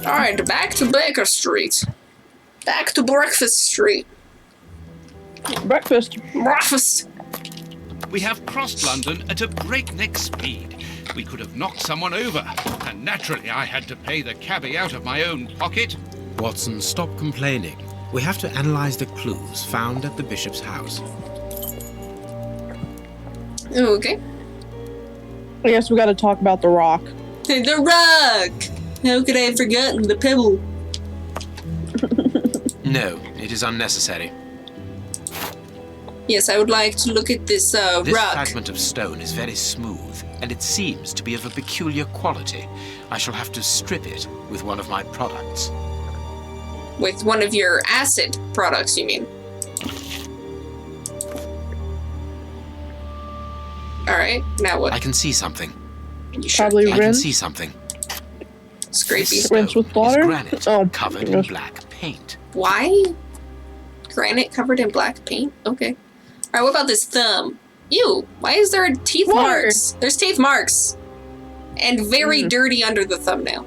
Alright, back to Baker Street. Back to Breakfast Street. Breakfast. Breakfast. We have crossed London at a breakneck speed. We could have knocked someone over, and naturally I had to pay the cabbie out of my own pocket. Watson, stop complaining. We have to analyze the clues found at the bishop's house. Okay. I guess we gotta talk about the rock. The rock! How could I have forgotten the pebble? No, it is unnecessary. Yes, I would like to look at this, This rock. fragment of stone is very smooth, and it seems to be of a peculiar quality. I shall have to strip it with one of my products. With one of your acid products, you mean? Alright, now what? I can see something. You sure Probably can? I can rinse. see something. Scrapey. This Rinse stone with water? is granite, Oh, covered in gosh. black paint. Why? Granite covered in black paint? Okay. Alright, what about this thumb? Ew, why is there teeth Water. marks? There's teeth marks. And very dirty under the thumbnail.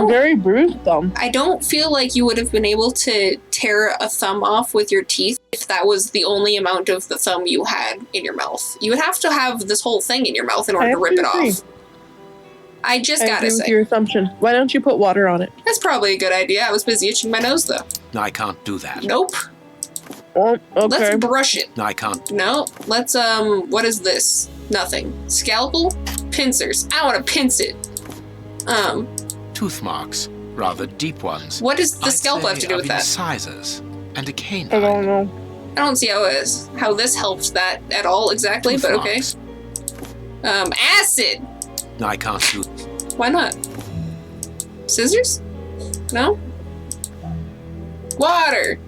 Very bruised thumb. I don't feel like you would have been able to tear a thumb off with your teeth if that was the only amount of the thumb you had in your mouth. You would have to have this whole thing in your mouth in order to rip it off. I just I gotta agree with say, your assumption. Why don't you put water on it? that's probably a good idea. I was busy itching my nose though. No, I can't do that. Nope. Oh, okay. Let's brush it. No, I can't. No, let's, what is this? Nothing. Scalpel? Pincers. I want to pinch it. Tooth marks, rather deep ones. What does the I'd scalpel have say to do with of that? incisors and a I canine. don't know. I don't see how this helps that at all exactly, Tooth but okay. marks. Acid! No, I can't do. Why not? Scissors? No? Water!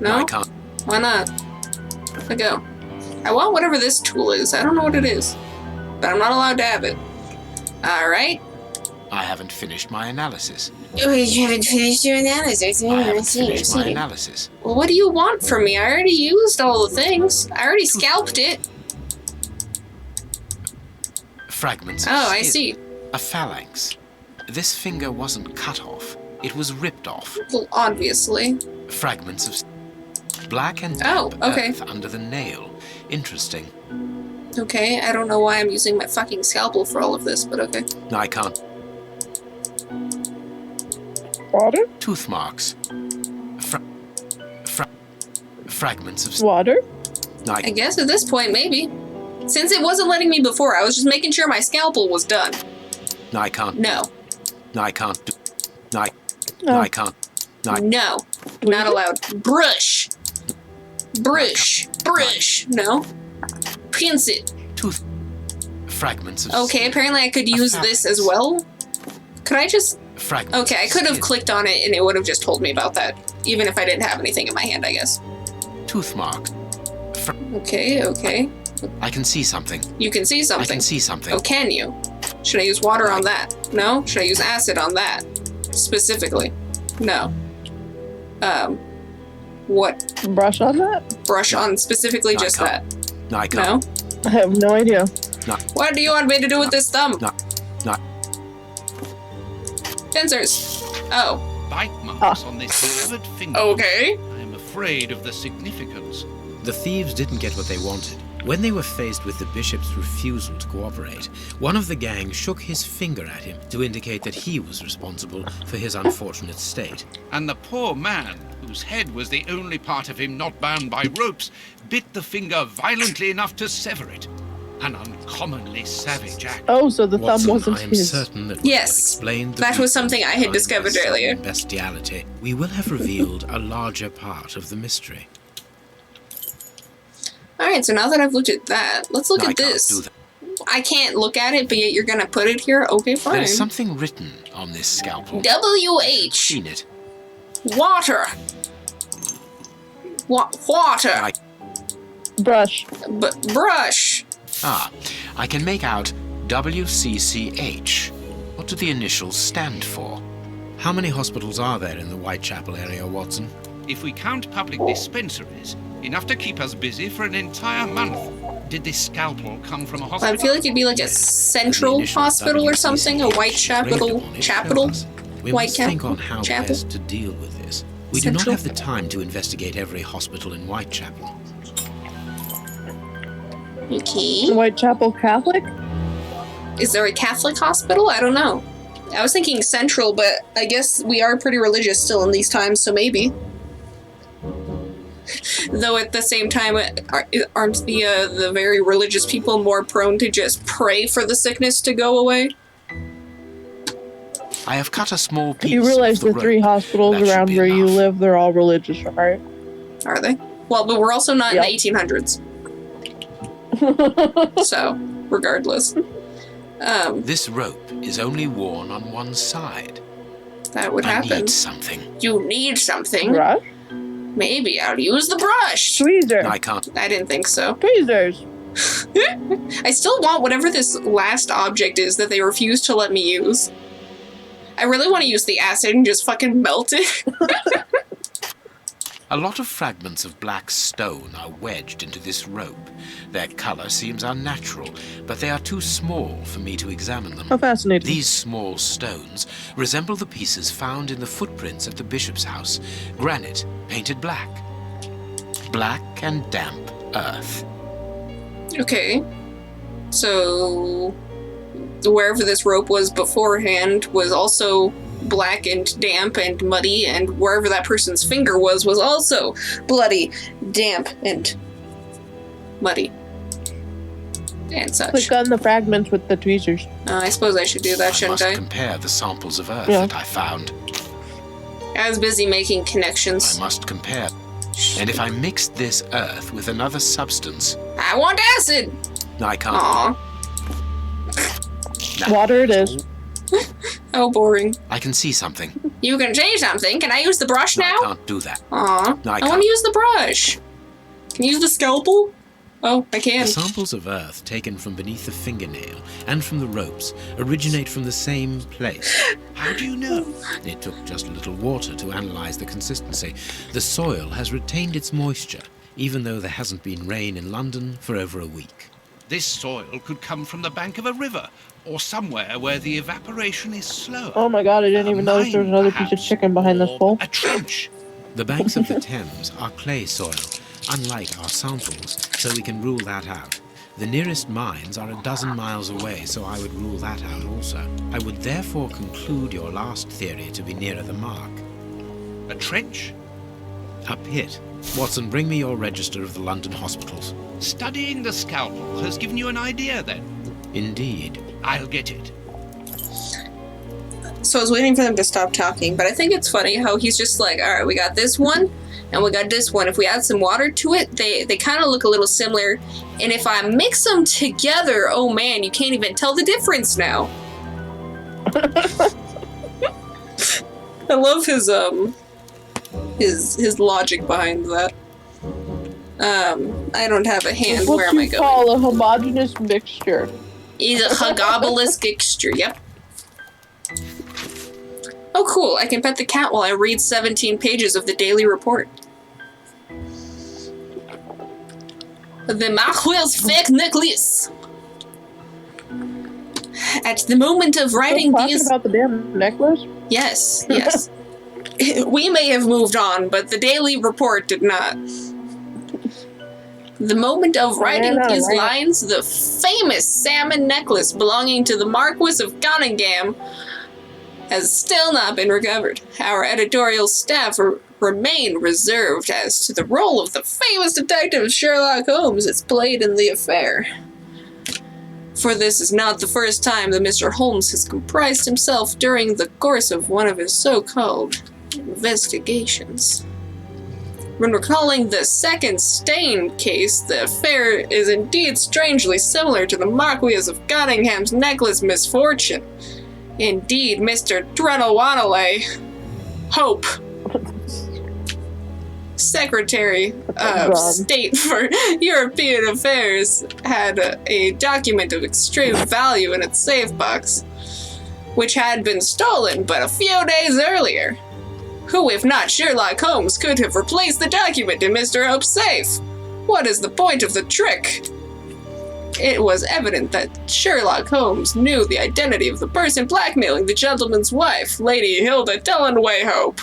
No, I No? can't. Why not? Let go. I want whatever this tool is. I don't know what it is. But I'm not allowed to have it. Alright. I haven't finished my analysis. Oh, you haven't finished your analysis. I haven't finished my analysis. Well, what do you want from me? I already used all the things. I already scalped it. Fragments of Oh, I skin. see. A phalanx. This finger wasn't cut off. It was ripped off. Well, obviously. Fragments of black and Oh, damp okay. earth under the nail. Interesting. Okay, I don't know why I'm using my fucking scalpel for all of this, but okay. No, I can't. Water? Tooth marks. Fragments of Water? No, I guess at this point, maybe. Since it wasn't letting me before, I was just making sure my scalpel was done. no, I can't. No. No, I can't do. No, I, No. no, I can't. No, I, No. Not allowed. Brush. Brush. Brush. No. Pinch it. tooth. Fragments of Okay, apparently I could use this as well. Could I just... Fragments. Okay, I of could have skin. clicked on it and it would have just told me about that. Even if I didn't have anything in my hand, I guess. Tooth mark. Okay, okay. I can see something. You can see I something. can see something. Oh, can you? Should I use water on that? No? Should I use acid on that? Specifically? No. What? Brush on that? Brush on specifically No, I just can't. that? No, I can't. No? I have no idea. What do you want me to do with this thumb? No. No. Pincers. Oh. Bite marks on this severed finger. Okay. I am afraid of the significance. The thieves didn't get what they wanted. When they were faced with the bishop's refusal to cooperate, one of the gang shook his finger at him to indicate that he was responsible for his unfortunate state. And the poor man, whose head was the only part of him not bound by ropes, bit the finger violently enough to sever it. An uncommonly savage act. Oh, so the Watson, thumb wasn't I am his. certain that Yes, we have explained the that was something I had behind discovered this earlier. Bestiality. We will have revealed a larger part of the mystery. Alright, so now that I've looked at that, let's look No, I at can't this. do that. I can't look at it, but yet you're gonna put it here? Okay, There fine. is something written on this scalpel. WH. Seen it. Water. Water. I- Brush. Brush. I can make out WCCH. What do the initials stand for? How many hospitals are there in the Whitechapel area, Watson? If we count public dispensaries, enough to keep us busy for an entire month. Did this scalpel come from a I hospital? feel like it'd be like a central hospital or something, a Whitechapel. We must think on how best to deal with this. We do not have the time to investigate every hospital in Whitechapel. Okay. Whitechapel Catholic? Is there a Catholic hospital? I don't know. I was thinking central, but I guess we are pretty religious still in these times, so maybe. Though at the same time, aren't the very religious people more prone to just pray for the sickness to go away? I have cut a small piece. You realize of the the three rope. hospitals That should around be where you enough. live, they're all religious, right? Are they? Well, but we're also not Yep. in the 1800s. So, regardless. This rope is only worn on one side. That would I happen. need something. You need something. Brush? Maybe I'll use the brush. Tweezer. I can't. I didn't think so. Tweezers. I still want whatever this last object is that they refuse to let me use. I really want to use the acid and just fucking melt it. A lot of fragments of black stone are wedged into this rope. Their color seems unnatural, but they are too small for me to examine them. How fascinating. These small stones resemble the pieces found in the footprints at the bishop's house. Granite painted black. Black and damp earth. Okay. So, wherever this rope was beforehand was also black and damp and muddy, and wherever that person's finger was also bloody, damp, and muddy. And such. Click on the fragments with the tweezers. I suppose I should do that, I shouldn't must I? compare the samples of earth Yeah. that I found. I was busy making connections. I must compare. And if I mixed this earth with another substance, I want acid! I can't. Aw. Nah. Water it is. How boring. I can see something. You can say something. Can I use the brush No, now? I can't do that. Aw. No, I I can't. want to use the brush. Can you use the scalpel? Oh, I can. The samples of earth taken from beneath the fingernail and from the ropes originate from the same place. How do you know? It took just a little water to analyze the consistency. The soil has retained its moisture, even though there hasn't been rain in London for over a week. This soil could come from the bank of a river, or somewhere where the evaporation is slower. Oh my god, I didn't even notice there was another piece of Perhaps, chicken behind this or bowl. A trench. The banks of the Thames are clay soil, unlike our samples, so we can rule that out. The nearest mines are 12 miles away, so I would rule that out also. I would therefore conclude your last theory to be nearer the mark. A trench? A pit. Watson, bring me your register of the London hospitals. Studying the scalpel has given you an idea, then? Indeed. I'll get it. So I was waiting for them to stop talking, but I think it's funny how he's just like, alright, we got this one, and we got this one. If we add some water to it, they kind of look a little similar. And if I mix them together, oh man, you can't even tell the difference now. I love his logic behind that. I don't have a hand. It's Where what am I you going? call a homogeneous mixture. He's a hogobelisk mixture, yep. Oh cool, I can pet the cat while I read 17 pages of the daily report. The Marquis fake necklace. At the moment of writing Talking these... about the damn necklace? Yes, yes. We may have moved on, but the daily report did not. The moment of writing Yeah, these right. lines, the famous salmon necklace belonging to the Marquis of Cunningham has still not been recovered. Our editorial staff remain reserved as to the role of the famous detective Sherlock Holmes as played in the affair. For this is not the first time that Mr. Holmes has comprised himself during the course of one of his so-called investigations. When recalling the second Stain case, the affair is indeed strangely similar to the Marquis of Cunningham's necklace misfortune. Indeed, Mr. Dreadlewantley Hope, Secretary of State for European Affairs, had a document of extreme value in its safe box, which had been stolen but a few days earlier. Who, if not Sherlock Holmes, could have replaced the document in Mr. Hope's safe? What is the point of the trick? It was evident that Sherlock Holmes knew the identity of the person blackmailing the gentleman's wife, Lady Hilda Dellanway-Hope.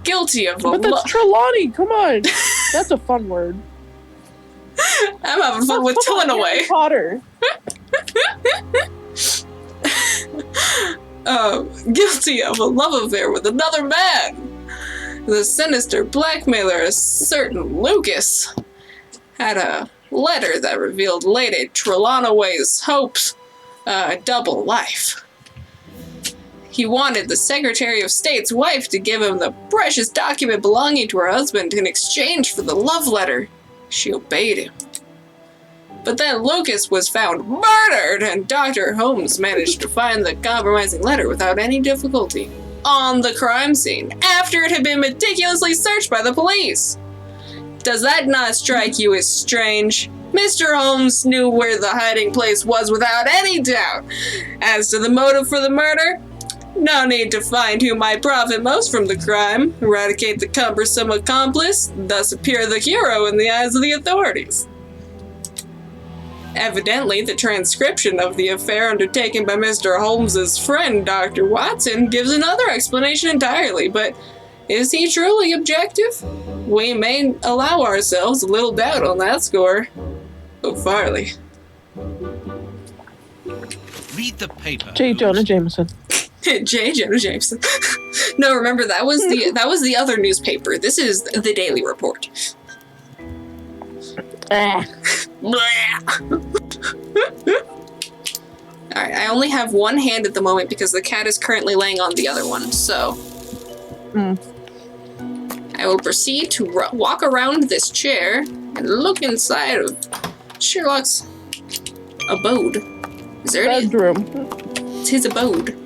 Guilty of But that's Trelawney, come on! That's a fun word. I'm having fun with Dellanway. Harry Potter. Guilty of a love affair with another man. The sinister blackmailer, a certain Lucas, had a letter that revealed Lady Trelawney's hopes a double life. He wanted the Secretary of State's wife to give him the precious document belonging to her husband in exchange for the love letter. She obeyed him. But then Lucas was found murdered, and Dr. Holmes managed to find the compromising letter without any difficulty on the crime scene after it had been meticulously searched by the police. Does that not strike you as strange? Mr. Holmes knew where the hiding place was without any doubt. As to the motive for the murder, no need to find who might profit most from the crime, eradicate the cumbersome accomplice, thus appear the hero in the eyes of the authorities. Evidently, the transcription of the affair undertaken by Mr. Holmes's friend, Dr. Watson, gives another explanation entirely, but is he truly objective? We may allow ourselves a little doubt on that score. Oh, Farley. Read the paper. J. Jonah Jameson. J. Jonah Jameson. No, remember, that was the other newspaper. This is the Daily Report. Alright, I only have one hand at the moment because the cat is currently laying on the other one, so... I will proceed to walk around this chair and look inside of Sherlock's abode. Is there any... Bedroom. It's his abode.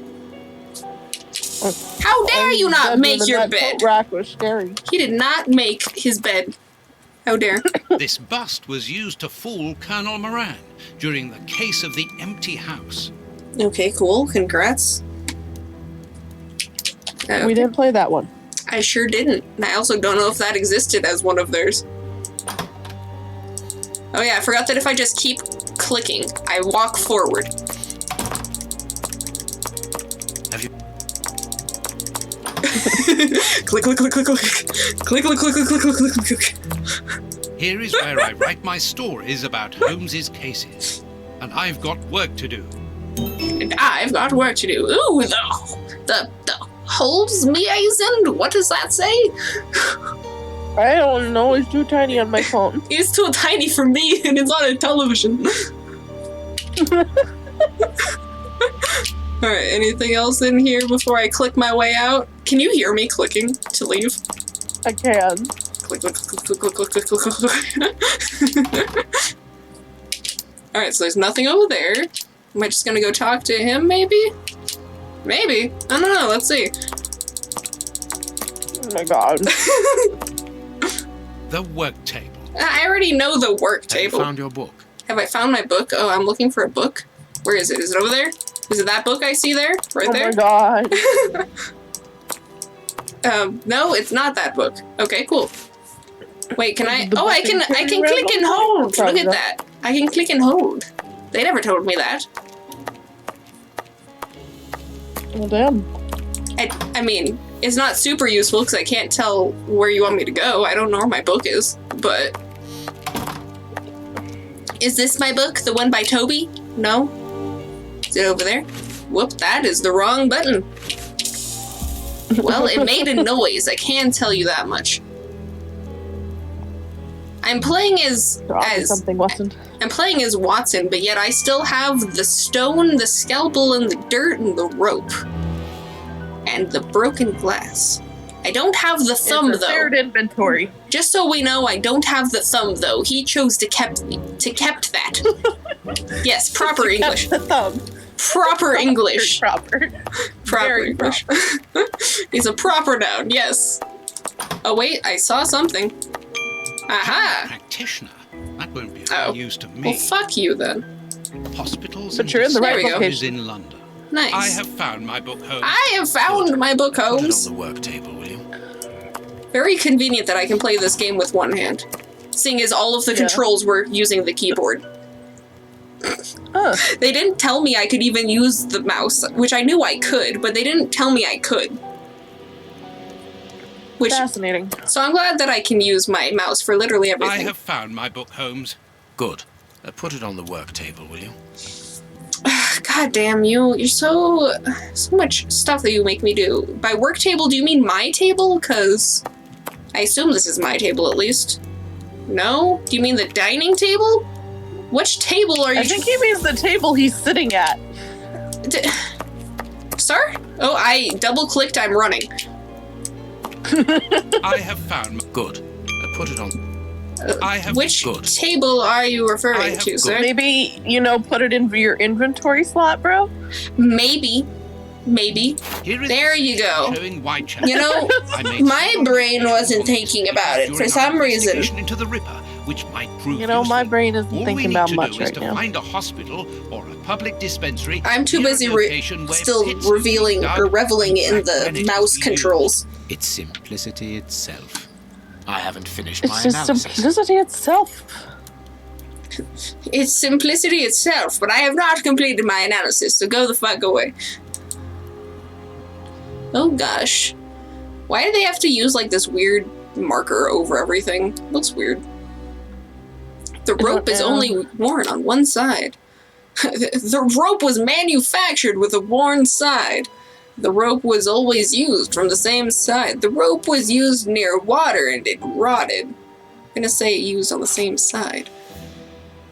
How dare you not make your bed? Rack was scary. He did not make his bed. How dare. This bust was used to fool Colonel Moran during the case of the empty house. Okay, cool. Congrats. We didn't play that one. I sure didn't. And I also don't know if that existed as one of theirs. Oh yeah, I forgot that if I just keep clicking, I walk forward. Have you... Click, click, click, click, click. Click, click, click, click, click, click, click, click. Here is where I write my stories about Holmes's cases. And I've got work to do. And I've got work to do. Ooh, the Holmes liaison? What does that say? I don't know, it's too tiny on my phone. It's too tiny for me, and it's on a television. Alright, anything else in here before I click my way out? Can you hear me clicking to leave? I can. Click, click, click, click, click, click, click, click, click. Alright, so there's nothing over there. Am I just gonna go talk to him, maybe? Maybe. I don't know, let's see. Oh my god. The work table. I already know the work table. Have you found your book? Have I found my book? Oh, I'm looking for a book. Where is it? Is it over there? Is it that book I see there? Right there? Oh my god. No, it's not that book. Okay, cool. Wait, can I? Oh, I can click and hold. Look at that. I can click and hold. They never told me that. Well, damn. I mean, it's not super useful because I can't tell where you want me to go. I don't know where my book is, but... Is this my book? The one by Toby? No? Is it over there? Whoop, that is the wrong button. Well, it made a noise. I can tell you that much. I'm playing as something wasn't. I'm playing as Watson, but yet I still have the stone, the scalpel, and the dirt, and the rope. And the broken glass. I don't have the thumb, It's a shared inventory. Just so we know, I don't have the thumb, though. He chose to kept that. Yes, proper English. The thumb. Proper English. Proper. Proper Very English. He's a proper noun, yes. Oh, wait, I saw something. Aha! Practitioner. That won't be of Oh. use to me. Well, fuck you, then. Hospitals But and you're in the right There we go. dispensary location. in London. Nice. I have found my book, Holmes. I have found my book, Put it on Holmes. the work table, will you? Very convenient that I can play this game with one hand. Seeing as all of the Yeah. controls were using the keyboard. They didn't tell me I could even use the mouse, which I knew I could, but they didn't tell me I could. Fascinating. So I'm glad that I can use my mouse for literally everything. I have found my book, Holmes. Good. Put it on the work table, will you? God damn you. You're so much stuff that you make me do. By work table, do you mean my table? Because I assume this is my table at least. No? Do you mean the dining table? Which table are you? I think he means the table he's sitting at. Sir? Oh, I double-clicked, I'm running. I have found... Good. Put it on... Which good. table are you referring to, sir? Maybe, put it in your inventory slot, bro? Maybe. There you go. My brain wasn't thinking about it for some reason. Into the Ripper, which might prove my brain isn't thinking about much right now. Find a hospital or a public dispensary. I'm too busy still reveling or reveling in the mouse controls. It's simplicity itself. I haven't finished my analysis. It's just simplicity itself. It's simplicity itself, but I have not completed my analysis, so go the fuck away. Oh gosh. Why do they have to use like this weird marker over everything? Looks weird. The rope is only worn on one side. The rope was manufactured with a worn side. The rope was always used from the same side. The rope was used near water and it rotted. I'm gonna say used on the same side.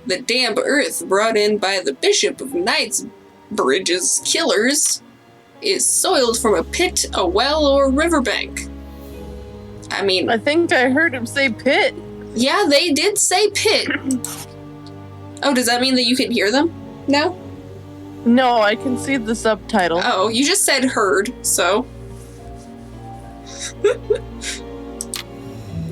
The damp earth brought in by the Bishop of Knightsbridge's killers is soiled from a pit, a well, or a riverbank. I mean... I think I heard him say pit. Yeah, they did say pit. Oh, does that mean that you can hear them? No? No, I can see the subtitle. Oh, you just said heard, so...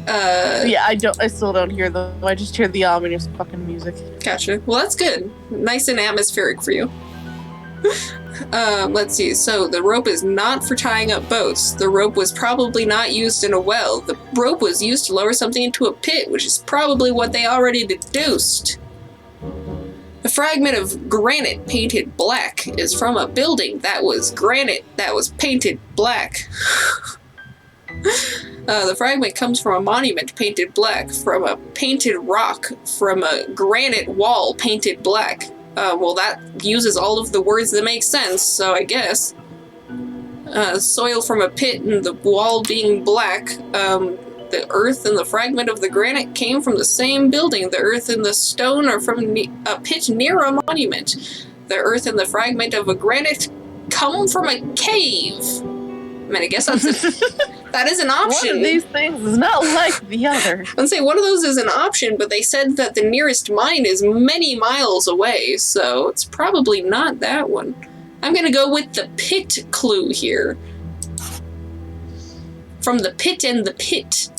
Yeah, I still don't hear them. I just hear the ominous fucking music. Gotcha. Well, that's good. Nice and atmospheric for you. Let's see. So, the rope is not for tying up boats. The rope was probably not used in a well. The rope was used to lower something into a pit, which is probably what they already deduced. A fragment of granite painted black is from a building that was granite that was painted black. The fragment comes from a monument painted black, from a painted rock, from a granite wall painted black. Well, that uses all of the words that make sense, so I guess. Soil from a pit and the wall being black. The earth and the fragment of the granite came from the same building. The earth and the stone are from a pit near a monument. The earth and the fragment of a granite come from a cave. I mean, I guess that's that is an option. One of these things is not like the other. I'd say one of those is an option, but they said that the nearest mine is many miles away, so it's probably not that one. I'm gonna go with the pit clue here. From the pit and the pit.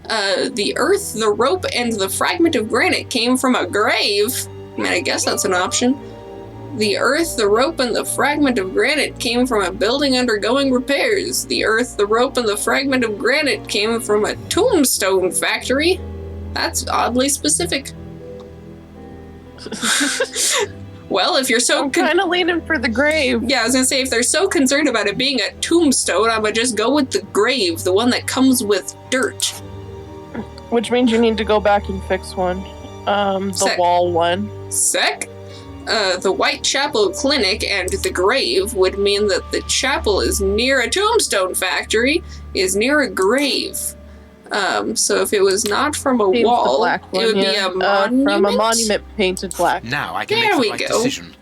The earth, the rope, and the fragment of granite came from a grave. I mean, I guess that's an option. The earth, the rope, and the fragment of granite came from a building undergoing repairs. The earth, the rope, and the fragment of granite came from a tombstone factory. That's oddly specific. Well, if you're so... I'm kind of leaning for the grave. Yeah, I was gonna say, if they're so concerned about it being a tombstone, I'm gonna just go with the grave, the one that comes with dirt. Which means you need to go back and fix one. The wall one. Sick. The Whitechapel Clinic and the grave would mean that the chapel is near a tombstone factory, is near a grave. So if it was not from a wall, one, it would be a monument? From a monument painted black. Now I can make the right decision.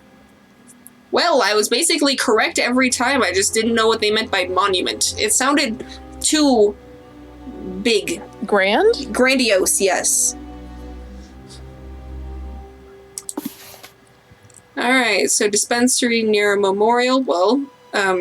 Well, I was basically correct every time, I just didn't know what they meant by monument. It sounded too big. Grand? Grandiose, yes. Alright, so dispensary near a memorial, well,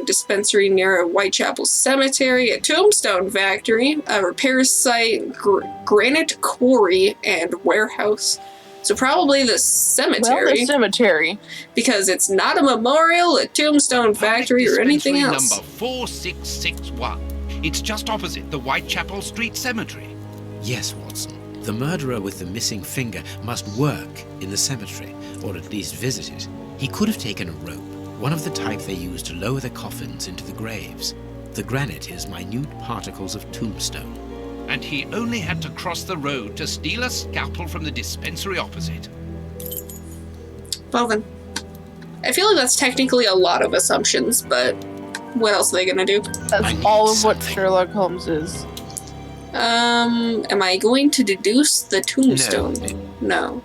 dispensary near a Whitechapel cemetery, a tombstone factory, a repair site, granite quarry, and warehouse. So probably the cemetery. Well, the cemetery. Because it's not a memorial, a tombstone factory, or anything else. Number 4661. It's just opposite the Whitechapel Street Cemetery. Yes, Watson. The murderer with the missing finger must work in the cemetery. or at least visit it, he could have taken a rope, one of the type they use to lower the coffins into the graves. The granite is minute particles of tombstone. And he only had to cross the road to steal a scalpel from the dispensary opposite. Well then. I feel like that's technically a lot of assumptions, but what else are they gonna do? That's all of what Sherlock Holmes is. Am I going to deduce the tombstone? No.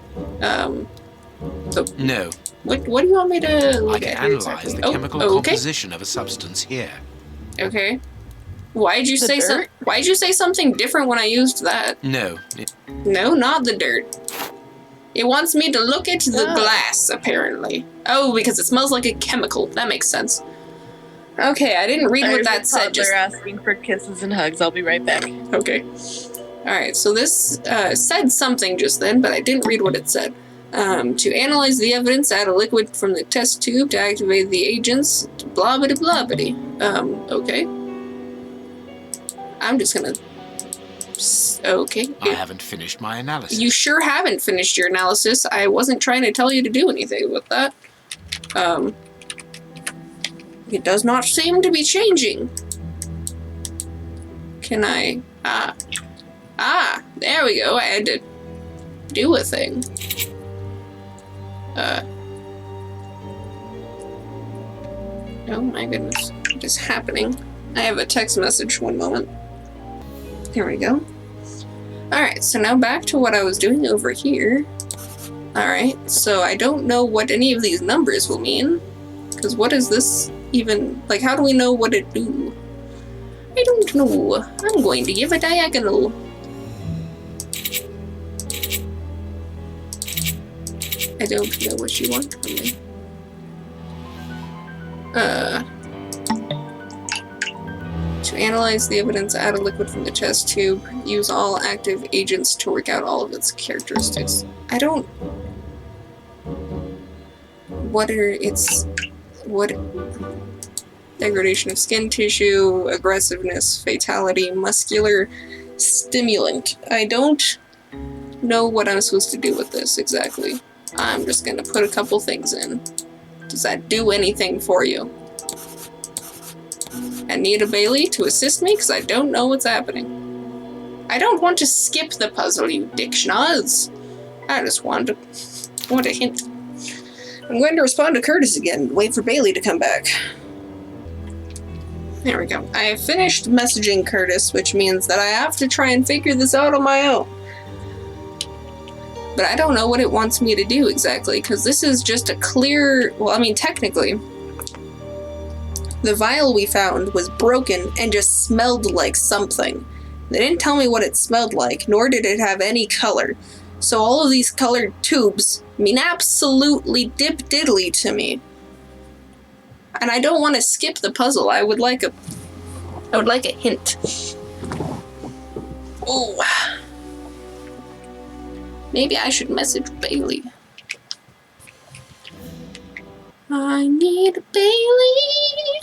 No. What do you want me to look I can at here analyze exactly? the chemical composition of a substance here. Okay. Why'd you say something different when I used that? No. No, not the dirt. It wants me to look at the glass, apparently. Oh, because it smells like a chemical. That makes sense. Okay, I didn't read what that said. They're asking for kisses and hugs. I'll be right back. Okay. Alright, so this said something just then, but I didn't read what it said. To analyze the evidence, add a liquid from the test tube to activate the agents, blah-bitty-blah-bitty. Okay. I'm just gonna... Okay. I haven't finished my analysis. You sure haven't finished your analysis. I wasn't trying to tell you to do anything with that. It does not seem to be changing. Can I... there we go. I had to do a thing. Oh my goodness. What is happening? I have a text message. One moment. There we go. Alright, so now back to what I was doing over here. Alright, so I don't know what any of these numbers will mean. Because what is this even... Like, how do we know what it do? I don't know. I'm going to give a diagonal. I don't know what you want from me. To analyze the evidence, add a liquid from the test tube. Use all active agents to work out all of its characteristics. I don't... What are its... What... Degradation of skin tissue, aggressiveness, fatality, muscular, stimulant. I don't know what I'm supposed to do with this exactly. I'm just gonna put a couple things in. Does that do anything for you? I need a Bailey to assist me because I don't know what's happening. I don't want to skip the puzzle, you dick schnoz. I just want a hint. I'm going to respond to Curtis again and wait for Bailey to come back. There we go. I have finished messaging Curtis, which means that I have to try and figure this out on my own. But I don't know what it wants me to do exactly, because this is just a clear... Well, I mean, technically, the vial we found was broken and just smelled like something. They didn't tell me what it smelled like, nor did it have any color. So all of these colored tubes mean absolutely dip-diddly to me. And I don't want to skip the puzzle. I would like a hint. Oh. Maybe I should message Bailey. I need a Bailey.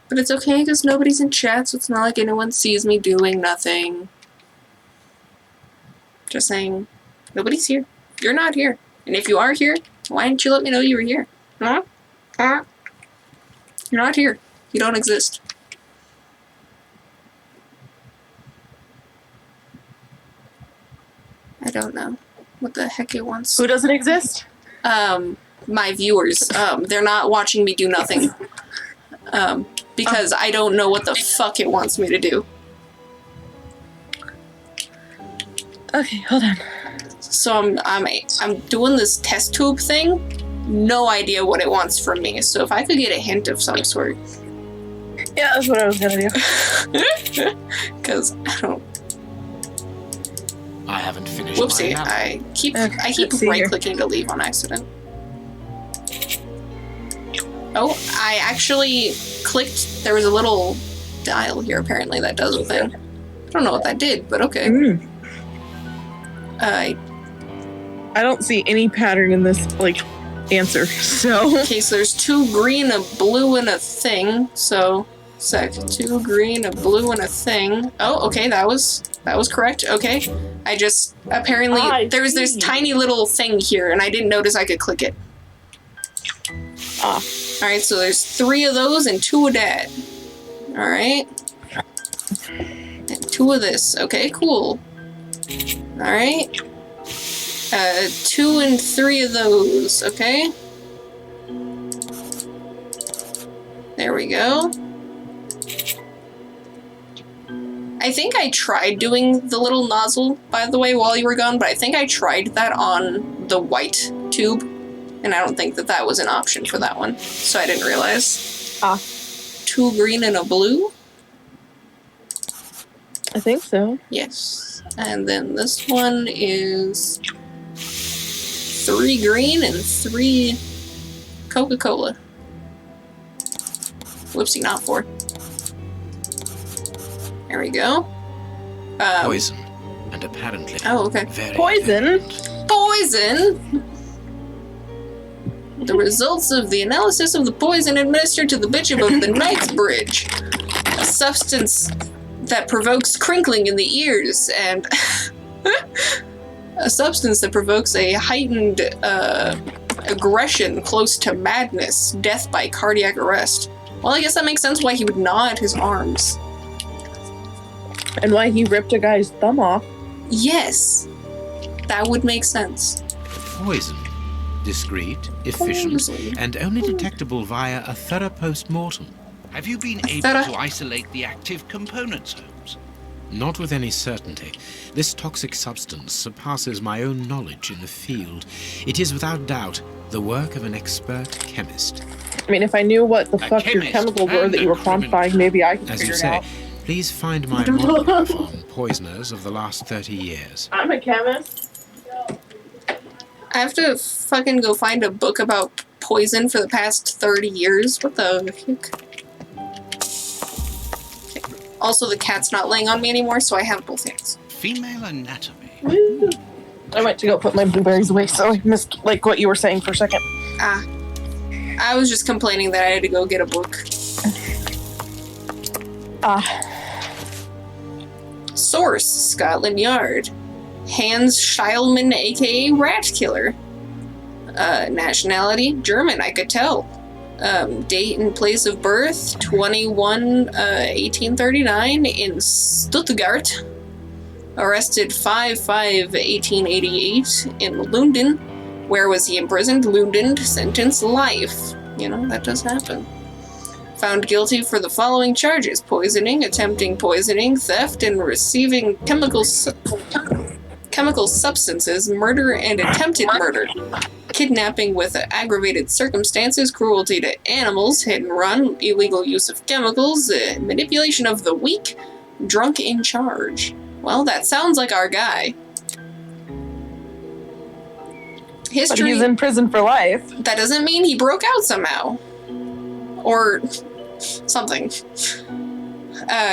But it's okay because nobody's in chat, so it's not like anyone sees me doing nothing. Just saying, nobody's here. You're not here. And if you are here, why didn't you let me know you were here? Huh? Huh? You're not here. You don't exist. I don't know what the heck it wants. Who doesn't exist? My viewers. They're not watching me do nothing. Because I don't know what the fuck it wants me to do. Okay, hold on. So I'm doing this test tube thing. No idea what it wants from me. So if I could get a hint of some sort. Yeah, that's what I was gonna do. Because I don't. I haven't finished. Whoopsie! I keep right-clicking to leave on accident. Oh, I actually clicked. There was a little dial here apparently that does a thing. I don't know what that did, but okay. I don't see any pattern in this answer. So okay, so there's 2 green, a blue, and a thing. So Sec. 2 green, a blue, and a thing. Oh, okay, that was correct. Okay. I just apparently there's this tiny little thing here, and I didn't notice I could click it. Ah. Alright, so there's 3 of those and 2 of that. Alright. And 2 of this. Okay, cool. Alright. 2 and 3 of those. Okay. There we go. I think I tried doing the little nozzle, by the way, while you were gone, but I think I tried that on the white tube, and I don't think that was an option for that one, so I didn't realize. 2 green and a blue? I think so. Yes. And then this one is 3 green and 3 Coca-Cola. Whoopsie, not 4. There we go. Poison, and apparently okay. very Poison? Poison! The results of the analysis of the poison administered to the Bishop of the Knightsbridge. A substance that provokes crinkling in the ears and a substance that provokes a heightened aggression close to madness, death by cardiac arrest. Well, I guess that makes sense why he would gnaw at his arms. And why he ripped a guy's thumb off. Yes, that would make sense. Poison. Discreet, efficient, Poison. and only detectable via a thorough post-mortem. Have you been able to isolate the active components, Holmes? Not with any certainty. This toxic substance surpasses my own knowledge in the field. It is without doubt the work of an expert chemist. I mean, if I knew what the fuck your chemicals were that you were quantifying, maybe I could As figure you it say, out. please find my monograph on poisoners of the last 30 years. I'm a chemist. I have to fucking go find a book about poison for the past 30 years. What the heck? Okay. Also, the cat's not laying on me anymore, so I have both hands. Female anatomy. Woo. I went to go put my blueberries away, so I missed like what you were saying for a second. I was just complaining that I had to go get a book. Source, Scotland Yard. Hans Scheilman, aka Rat Killer. Nationality, German, I could tell. Date and place of birth, 21/1839 in Stuttgart. Arrested 5/5/1888 in London. Where was he imprisoned? London. Sentence life. You know, that does happen. Found guilty for the following charges: poisoning, attempting poisoning, theft, and receiving chemical substances, murder and attempted murder, kidnapping with aggravated circumstances, cruelty to animals, hit and run, illegal use of chemicals, manipulation of the weak, drunk in charge. Well, that sounds like our guy. History. But he's in prison for life. That doesn't mean he broke out somehow. Or something.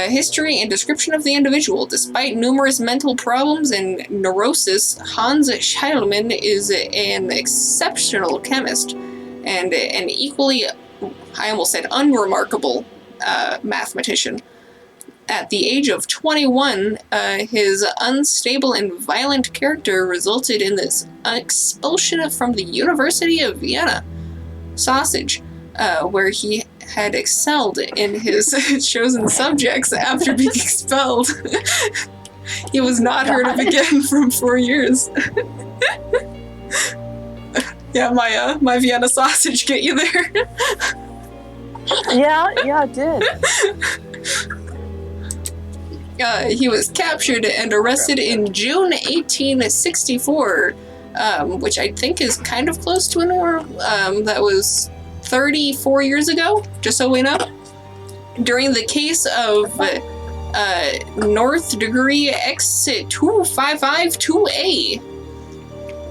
History and description of the individual. Despite numerous mental problems and neurosis, Hans Scheilman is an exceptional chemist and an equally, I almost said unremarkable, mathematician. At the age of 21, his unstable and violent character resulted in this expulsion from the University of Vienna. Sausage, where he had excelled in his chosen subjects after being expelled. He was not heard of again for 4 years. Yeah, my Vienna sausage get you there. Yeah, it did. He was captured and arrested in June 1864, which I think is kind of close to an hour. That was 34 years ago, just so we know. During the case of North Degree X2552A,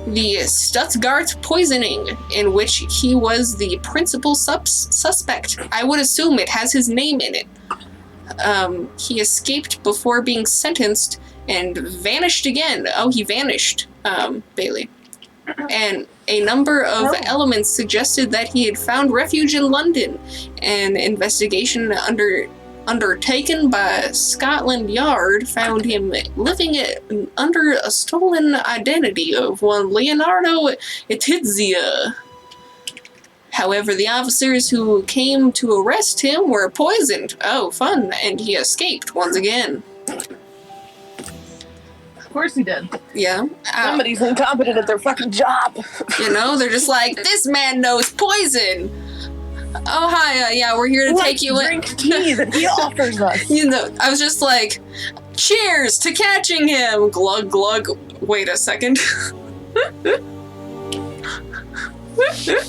the Stuttgart poisoning, in which he was the principal suspect. I would assume it has his name in it. He escaped before being sentenced and vanished again. Oh, he vanished, Bailey. And a number of elements suggested that he had found refuge in London. An investigation undertaken by Scotland Yard found him living under a stolen identity of one Leonardo Etizia. However, the officers who came to arrest him were poisoned. Oh, fun. And he escaped once again. Of course he did. Yeah. Somebody's incompetent at their fucking job. You know, they're just like, this man knows poison. Oh, hi, yeah, we're here to take you in. Drink tea that he offers us. You know, I was just like, cheers to catching him. Glug, glug. Wait a second.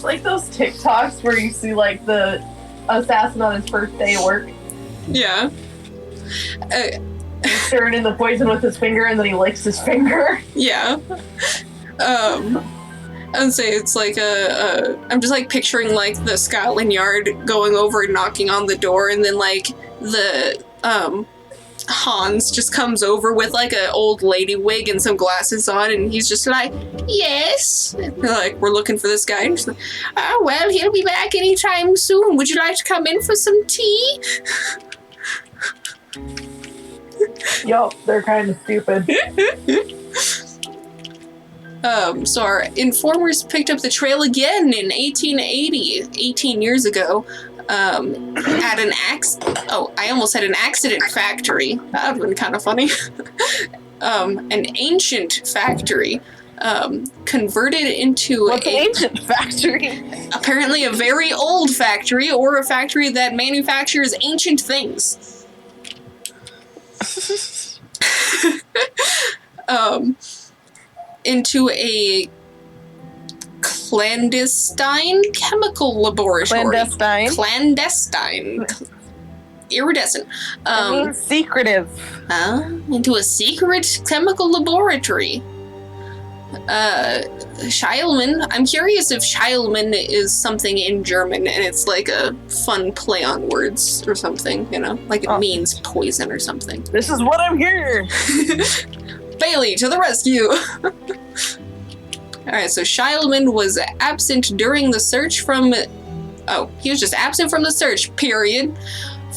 Like those TikToks where you see, like, the assassin on his first day of work. Yeah. He's stirring in the poison with his finger and then he licks his finger. Yeah. I would say it's like I'm just like picturing like the Scotland Yard going over and knocking on the door, and then like the Hans just comes over with like an old lady wig and some glasses on, and he's just like, yes. And they're like, we're looking for this guy. And she's like, oh well, he'll be back anytime soon. Would you like to come in for some tea? Yup, they're kind of stupid. So our informers picked up the trail again in 1880, 18 years ago, at an I almost said an accident factory. That would have been kind of funny. An ancient factory, converted into What's an ancient factory? Apparently a very old factory, or a factory that manufactures ancient things. Into a clandestine chemical laboratory. Clandestine. Iridescent. It means secretive. Into a secret chemical laboratory. Scheilman. I'm curious if Scheilman is something in German and it's like a fun play on words or something, you know? Like it means poison or something. This is what I'm here. Bailey, to the rescue! Alright, so Scheilman was absent during the search from... Oh, he was just absent from the search, period.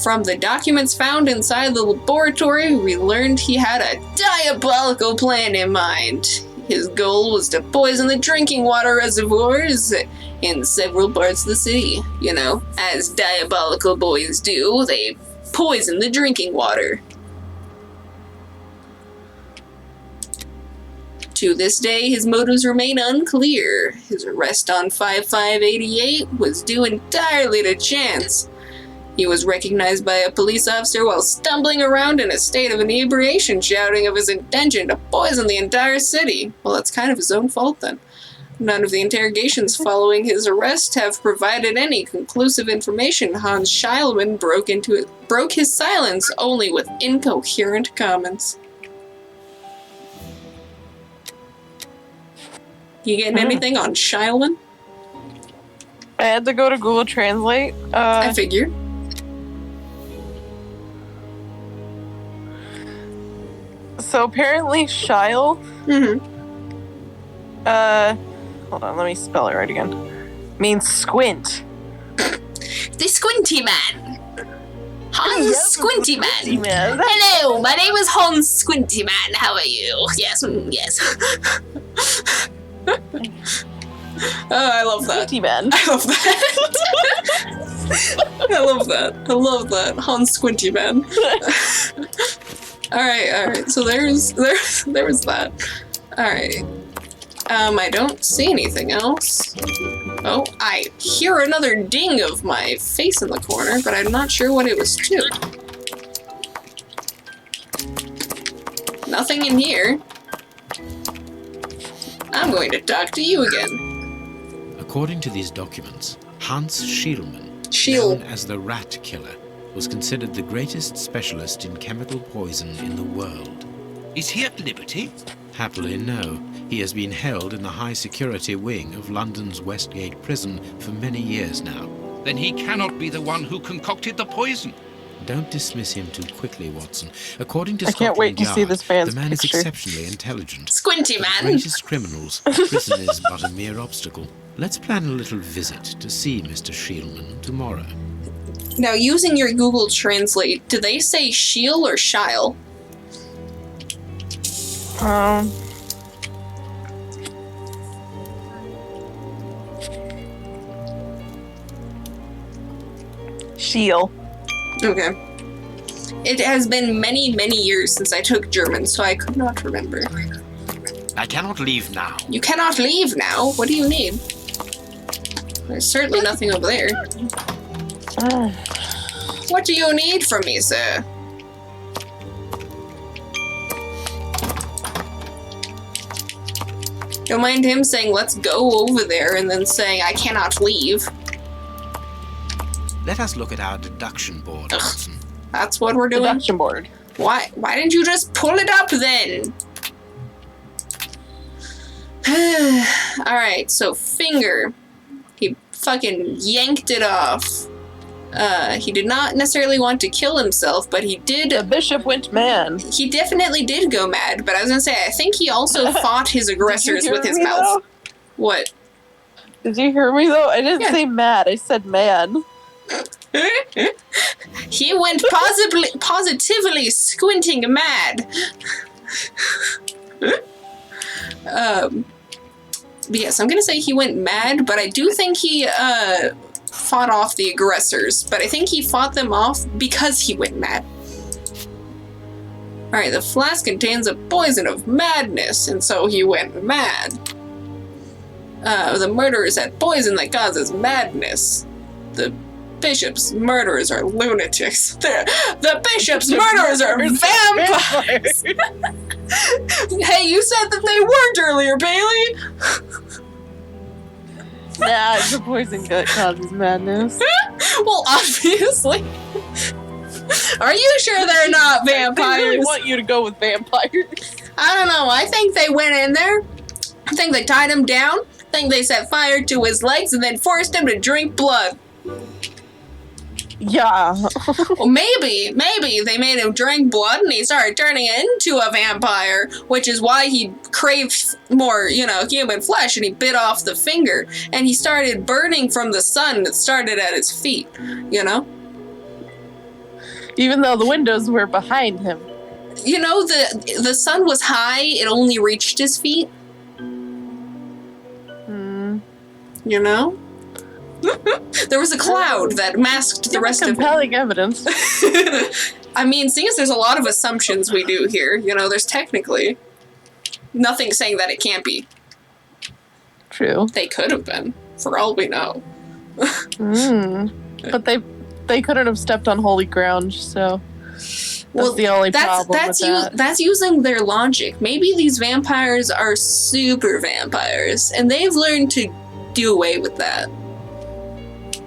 From the documents found inside the laboratory, we learned he had a diabolical plan in mind. His goal was to poison the drinking water reservoirs in several parts of the city. You know, as diabolical boys do, they poison the drinking water. To this day, his motives remain unclear. His arrest on 5588 was due entirely to chance. He was recognized by a police officer while stumbling around in a state of inebriation, shouting of his intention to poison the entire city. Well, that's kind of his own fault then. None of the interrogations following his arrest have provided any conclusive information. Hans Scheilman broke his silence only with incoherent comments. You getting anything on Scheilman? I had to go to Google Translate. I figured. So apparently Scheil... hold on, let me spell it right again. Means squint. The Squintyman. Hans Squintyman. Hello, my name is Hans Squintyman. How are you? Yes, yes. Oh, I love that. Squintyman. I love that. I love that. I love that. Hans Squintyman. Alright. So there was that. Alright. I don't see anything else. Oh, I hear another ding of my face in the corner, but I'm not sure what it was to. Nothing in here. I'm going to talk to you again. According to these documents, Hans Scheilman, known as the Rat Killer, was considered the greatest specialist in chemical poison in the world. Is he at liberty? Happily, no. He has been held in the high-security wing of London's Westgate prison for many years now. Then he cannot be the one who concocted the poison. Don't dismiss him too quickly, Watson. According to I can't wait to see this man's the man picture. is exceptionally intelligent. Squintyman! The greatest criminals, prison is but a mere obstacle. Let's plan a little visit to see Mr. Scheilman tomorrow. Now, using your Google Translate, do they say Shiel or Shile? Shiel. Okay. It has been many, many years since I took German, so I could not remember. I cannot leave now. You cannot leave now? What do you need? There's certainly nothing over there. What do you need from me, sir? Don't mind him saying, let's go over there, and then saying, I cannot leave. Let us look at our deduction board, Watson. That's what we're doing? Deduction board. Why didn't you just pull it up then? Alright, so finger. He fucking yanked it off. He did not necessarily want to kill himself, but he did. The bishop went mad. He definitely did go mad, but I was gonna say, I think he also fought his aggressors with his mouth. Though? What? Did you hear me though? I didn't say mad, I said man. He went positively squinting mad. But yes, I'm gonna say he went mad, but I do think he fought off the aggressors, but I think he fought them off because he went mad. Alright, the flask contains a poison of madness, and so he went mad. The murderers had poison that causes madness. The bishop's murderers are lunatics. The bishop's murderers are vampires! Hey, you said that they weren't earlier, Bailey! Nah, the poison causes madness. Well, obviously. Are you sure they're not vampires? I really want you to go with vampires. I don't know. I think they went in there. I think they tied him down. I think they set fire to his legs and then forced him to drink blood. Yeah. Well, maybe they made him drink blood and he started turning into a vampire, which is why he craved more, human flesh, and he bit off the finger, and he started burning from the sun that started at his feet, Even though the windows were behind him. The sun was high, it only reached his feet. There was a cloud that masked the rest of him. Compelling evidence. I mean, seeing as there's a lot of assumptions we do here, there's technically nothing saying that it can't be. True. They could have been, for all we know. But they couldn't have stepped on holy ground, so that's the only problem with that. That's using their logic. Maybe these vampires are super vampires, and they've learned to do away with that.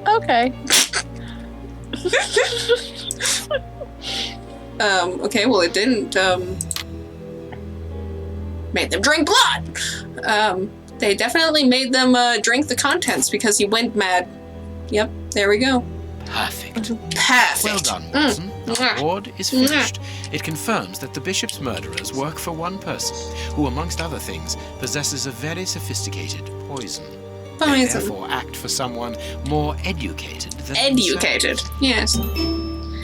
Okay. Okay, well, it didn't, made them drink blood! They definitely made them, drink the contents because he went mad. Yep, there we go. Perfect. Perfect. Well done, Watson. Our board is finished. It confirms that the bishop's murderers work for one person, who, amongst other things, possesses a very sophisticated poison. They therefore act for someone more educated than Educated, themselves. yes.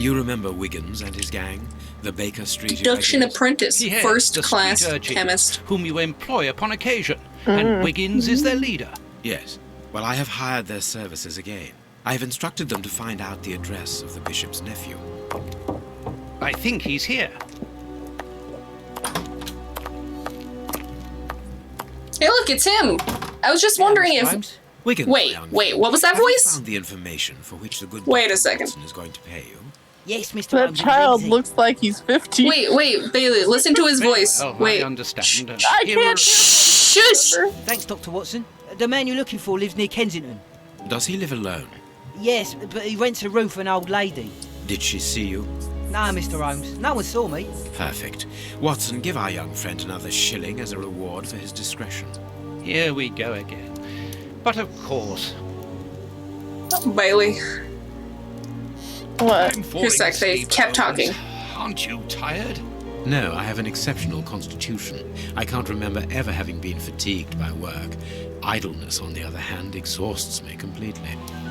You remember Wiggins and his gang? The Baker Street Deduction irregulars? apprentice, Yes, first the class street urchins, chemist. whom you employ upon occasion, and Wiggins is their leader. Yes. Well, I have hired their services again. I have instructed them to find out the address of the bishop's nephew. I think he's here. Hey, look, it's him! I was just wondering if... Wiggins, Wait, what was that have you voice? found the information for which the good Wait a Dr. second. Watson is going to pay you? Yes, Mr. That Holmes, child easy. looks like he's 15. Wait, Bailey, listen to his voice. Well, Wait. I understand. I can't Shush! Thanks, Dr. Watson. The man you're looking for lives near Kensington. Does he live alone? Yes, but he rents a room for an old lady. Did she see you? No, Mr. Holmes. No one saw me. Perfect. Watson, give our young friend another shilling as a reward for his discretion. Here we go again. But of course. Bailey. What? I'm falling sec, they asleep, kept Holmes. talking. Aren't you tired? No, I have an exceptional constitution. I can't remember ever having been fatigued by work. Idleness, on the other hand, exhausts me completely.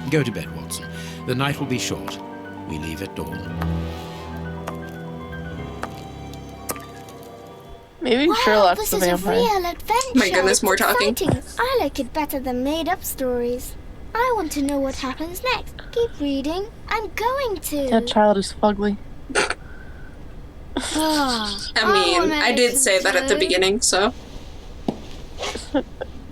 Go to bed, Watson. The night will be short. We leave at dawn. Maybe Wow, Sherlock's this the is a vampire. real adventure. My goodness, It's more talking. exciting. I like it better than made-up stories. I want to know what happens next. Keep reading. I'm going to. That child is fugly. I mean, I did say that at the beginning, so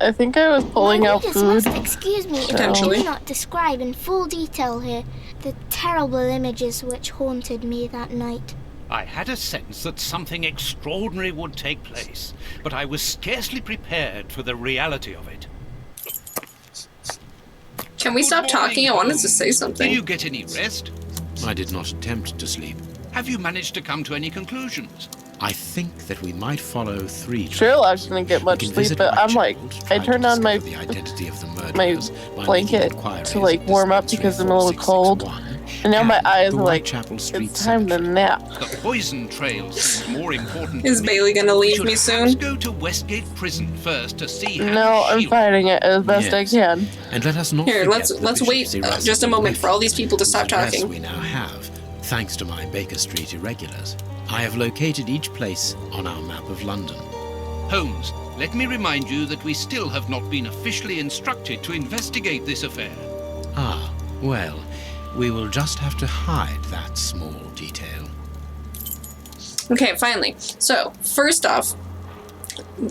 I think I was pulling out readers food. must excuse me if I Potentially. do not describe in full detail here the terrible images which haunted me that night. I had a sense that something extraordinary would take place, but I was scarcely prepared for the reality of it. can we stop talking? I wanted to say Did something. you get any rest? I did not attempt to sleep. Have you managed to come to any conclusions? I think that we might follow 3 trails. Sherlock's gonna get We much can sleep, visit but I'm like, Whitechapel to I try turned to on my discover the identity of the my murderers by blanket making inquiries to like at warm up dispensary because I'm a little cold, 4661 and now my and eyes the are like, Whitechapel Street it's time to Cemetery. nap. The poison trail seems more important Is to me. Bailey gonna leave We me should perhaps soon? go to Westgate Prison first to see how No, I'm fighting it as best I Yes. can. And let us not Here, forget let's the wait bishop's just a irascible moment for all nephew, these people to stop whose address talking. we now have, thanks to my Baker Street irregulars. I have located each place on our map of London. Holmes, let me remind you that we still have not been officially instructed to investigate this affair. Ah, well, we will just have to hide that small detail. Okay, finally. So, first off,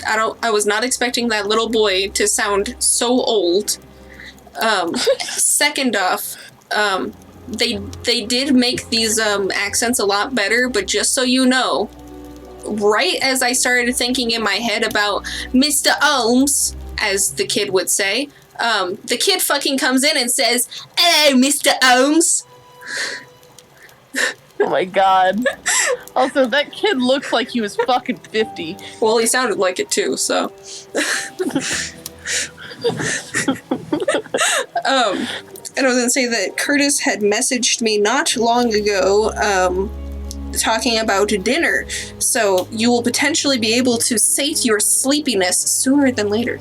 I was not expecting that little boy to sound so old. Second off, they did make these accents a lot better, but just so you know, right as I started thinking in my head about Mr. Holmes, as the kid would say, the kid fucking comes in and says, "Hello, Mr. Holmes." Oh my god. Also, that kid looks like he was fucking 50. Well, he sounded like it too, so. And I was gonna say that Curtis had messaged me not long ago, talking about dinner, so you will potentially be able to sate your sleepiness sooner than later.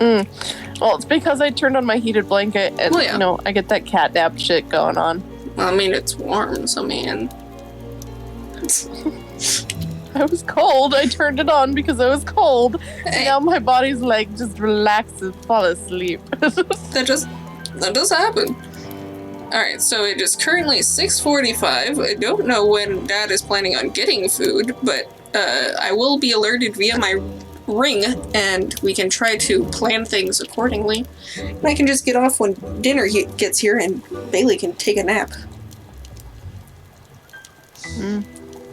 Well, it's because I turned on my heated blanket and, Well, yeah. you know, I get that cat nap shit going on. Well, I mean, it's warm, so man. I was cold. I turned it on because I was cold. Hey. Now my body's like, just relax and fall asleep. That does happen. Alright, so it is currently 6:45. I don't know when Dad is planning on getting food, but I will be alerted via my ring, and we can try to plan things accordingly. And I can just get off when dinner gets here, and Bailey can take a nap.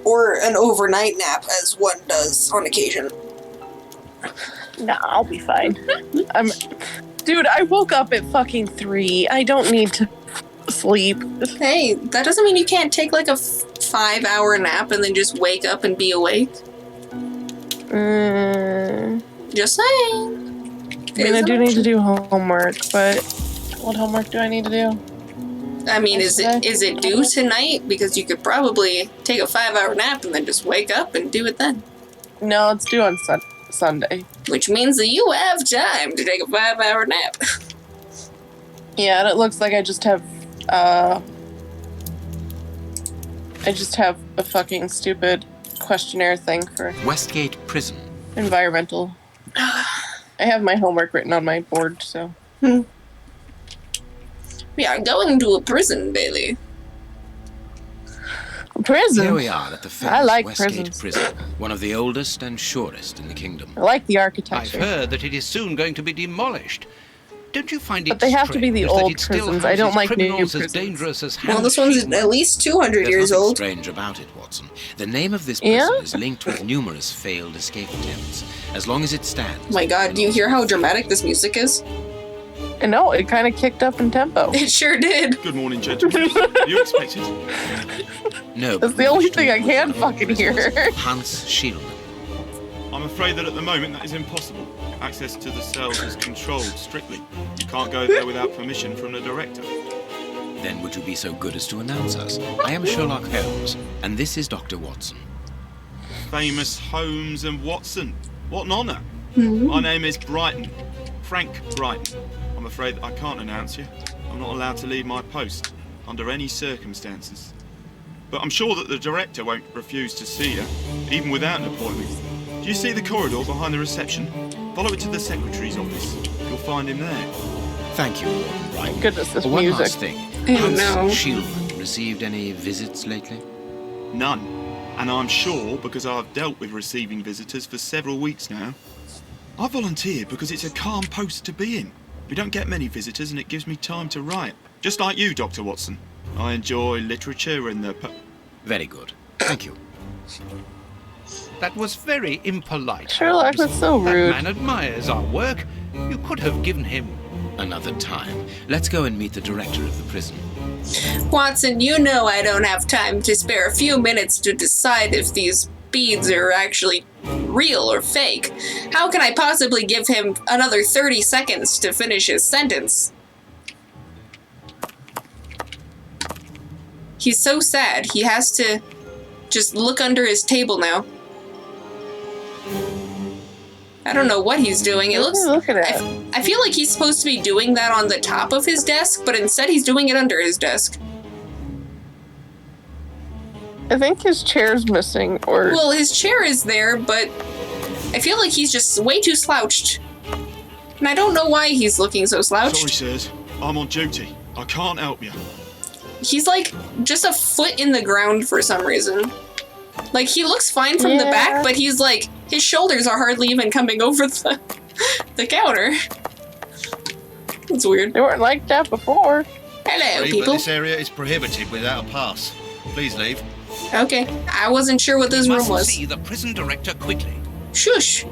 Or an overnight nap, as one does on occasion. Nah, I'll be fine. Dude, I woke up at fucking 3. I don't need to sleep. Hey, that doesn't mean you can't take like a 5-hour nap and then just wake up and be awake. Just saying. I mean, I do need to do homework, but what homework do I need to do? I mean, is it due tonight? Because you could probably take a 5-hour nap and then just wake up and do it then. No, it's due on Sunday. Which means that you have time to take a 5-hour nap. Yeah, and it looks like I just have a fucking stupid questionnaire thing for Westgate Prison. environmental. I have my homework written on my board, so. We are going to a prison, Bailey. Prison? Here we are at the famous I like Westgate prisons. Prison, one of the oldest and shortest in the kingdom. I like the I've architecture. heard that it is soon going to be demolished. Don't you find it But they have to be the strange that old it still prisons. I don't houses like new criminals as prisons. dangerous as Well, this one's Hayashi? at least 200 There's years nothing old. strange about it, Watson. The name of this Yeah? prison is linked with numerous failed escape attempts. As long as it stands. Oh my god, do you hear how dramatic this music is? And no, it kind of kicked up in tempo. It sure did. Good morning, gentlemen. You expected? No, That's the only thing I can fucking hear. Hans Schielman. I'm afraid that at the moment that is impossible. Access to the cells is controlled strictly. You can't go there without permission from the director. Then would you be so good as to announce us? I am Sherlock Holmes, and this is Dr. Watson. Famous Holmes and Watson. What an honour. My name is Brighton. Frank Brighton. I'm afraid I can't announce you. I'm not allowed to leave my post. under any circumstances. But I'm sure that the director won't refuse to see her, even without an appointment. Do you see the corridor behind the reception? Follow it to the secretary's office. You'll find him there. Thank you, Warden Wright. Goodness, this One music. last thing. Oh, Has no. Shieldman received any visits lately? None. And I'm sure because I've dealt with receiving visitors for several weeks now. I volunteered because it's a calm post to be in. We don't get many visitors and it gives me time to write. Just like you, Dr. Watson. I enjoy literature and the... Very good. Thank you. That was very impolite. Sherlock, Holmes. that's so rude. That man admires our work. You could have given him... Another time. Let's go and meet the director of the prison. Watson, you know I don't have time to spare a few minutes to decide if these beads are actually real or fake. How can I possibly give him another 30 seconds to finish his sentence? He's so sad. He has to just look under his table now. I don't know what he's doing. It looks... Look at it. I feel like he's supposed to be doing that on the top of his desk, but instead he's doing it under his desk. I think his chair's missing, or... Well, his chair is there, but I feel like he's just way too slouched. And I don't know why he's looking so Sorry, slouched. sirs. I'm on duty. I can't help you. He's like just a foot in the ground for some reason. Like, he looks fine from the back, but he's like, his shoulders are hardly even coming over the counter. It's weird. They weren't like that before. Hello, But people. this area is prohibited without a pass. Please leave. Okay, I wasn't sure what this We room must was. see the prison director quickly. Shush.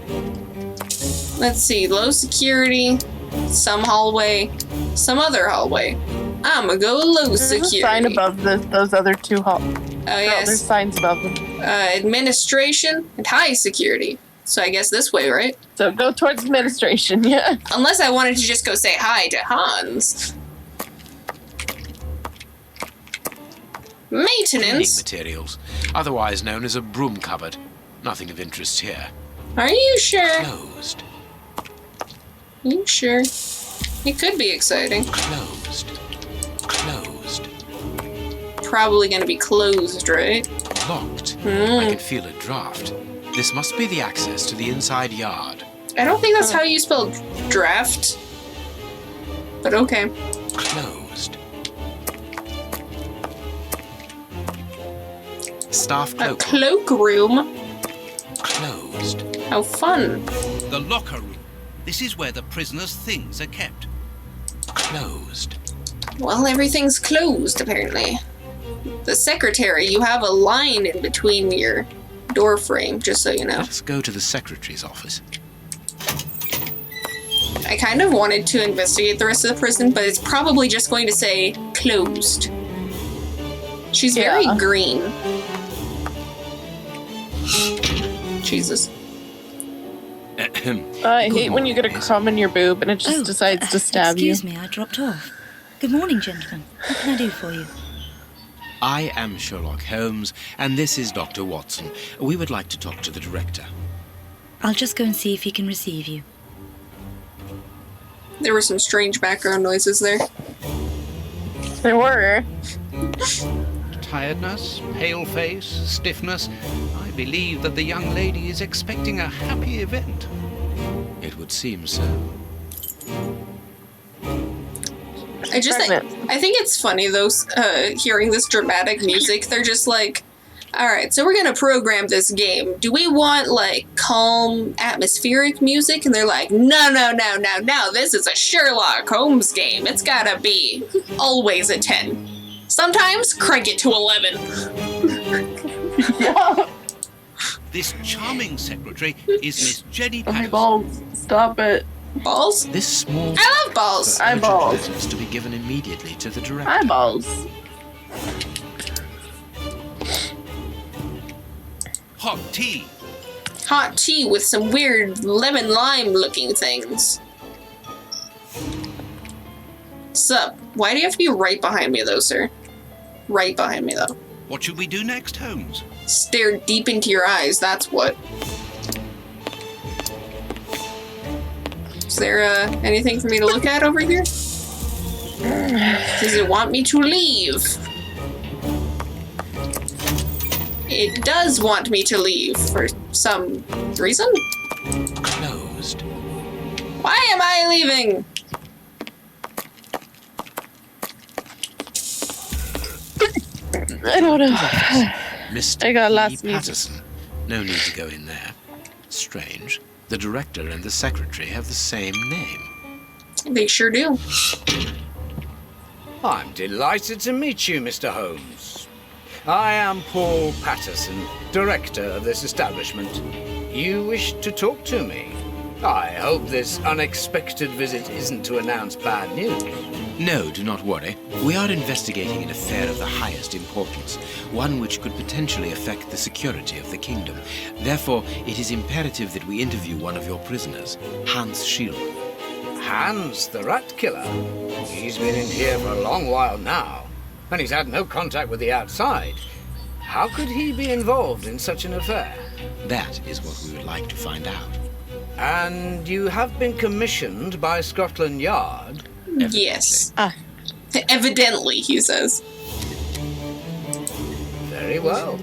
Let's see, low security, some hallway, some other hallway. I'ma go low There's security. a sign above those other two halls. Oh There's yes, signs above them. administration and high security. So I guess this way, right? So go towards administration, yeah. Unless I wanted to just go say hi to Hans. Cleaning Maintenance? materials, otherwise known as a broom cupboard. Nothing of interest here. Are you sure? Closed. You sure? It could be exciting. Closed. Closed. Probably gonna be closed, right? Locked. I can feel a draft. This must be the access to the inside yard. I don't think that's how you spell draft. But okay. Closed. Staff A cloakroom. cloakroom? Closed. How fun. The locker room. This is where the prisoner's things are kept. Closed. Well, everything's closed, apparently. The secretary, you have a line in between your door frame, just so you know. Let's go to the secretary's office. I kind of wanted to investigate the rest of the prison, but it's probably just going to say closed. She's very Yeah. green. Jesus. I hate when you get a crumb in your boob and it just decides to stab excuse you. me, I dropped off. Good morning, gentlemen. What can I do for you? I am Sherlock Holmes, and this is Dr. Watson. We would like to talk to the director. I'll just go and see if he can receive you. There were some strange background noises there. There were. Tiredness, pale face, stiffness. I believe that the young lady is expecting a happy event. It would seem so. I think it's funny though, hearing this dramatic music. They're just like, alright, so we're gonna program this game. Do we want like calm, atmospheric music? And they're like, no, this is a Sherlock Holmes game. It's gotta be always a 10. Sometimes crank it to 11. Yeah. This charming secretary is Miss Jenny Patterson. Eyeballs. Stop it. Balls? This small... I love balls. Eyeballs. ...is to be given immediately to the director. Eyeballs. Hot tea. Hot tea with some weird lemon lime looking things. Sup? Why do you have to be right behind me though, sir? Right behind me though. What should we do next, Holmes? Stare deep into your eyes, that's what. Is there anything for me to look at over here? Does it want me to leave? It does want me to leave for some reason. Closed. Why am I leaving? I don't know. Mr. I got E. lost music. Patterson. No need to go in there. Strange. The director and the secretary have the same name. They sure do. I'm delighted to meet you, Mr. Holmes. I am Paul Patterson, director of this establishment. You wish to talk to me? I hope this unexpected visit isn't to announce bad news. No, do not worry. We are investigating an affair of the highest importance, one which could potentially affect the security of the kingdom. Therefore, it is imperative that we interview one of your prisoners, Hans Schielmann. Hans, the rat killer? He's been in here for a long while now, and he's had no contact with the outside. How could he be involved in such an affair? That is what we would like to find out. And you have been commissioned by Scotland Yard? Evidently. Yes. Evidently, he says. Very well.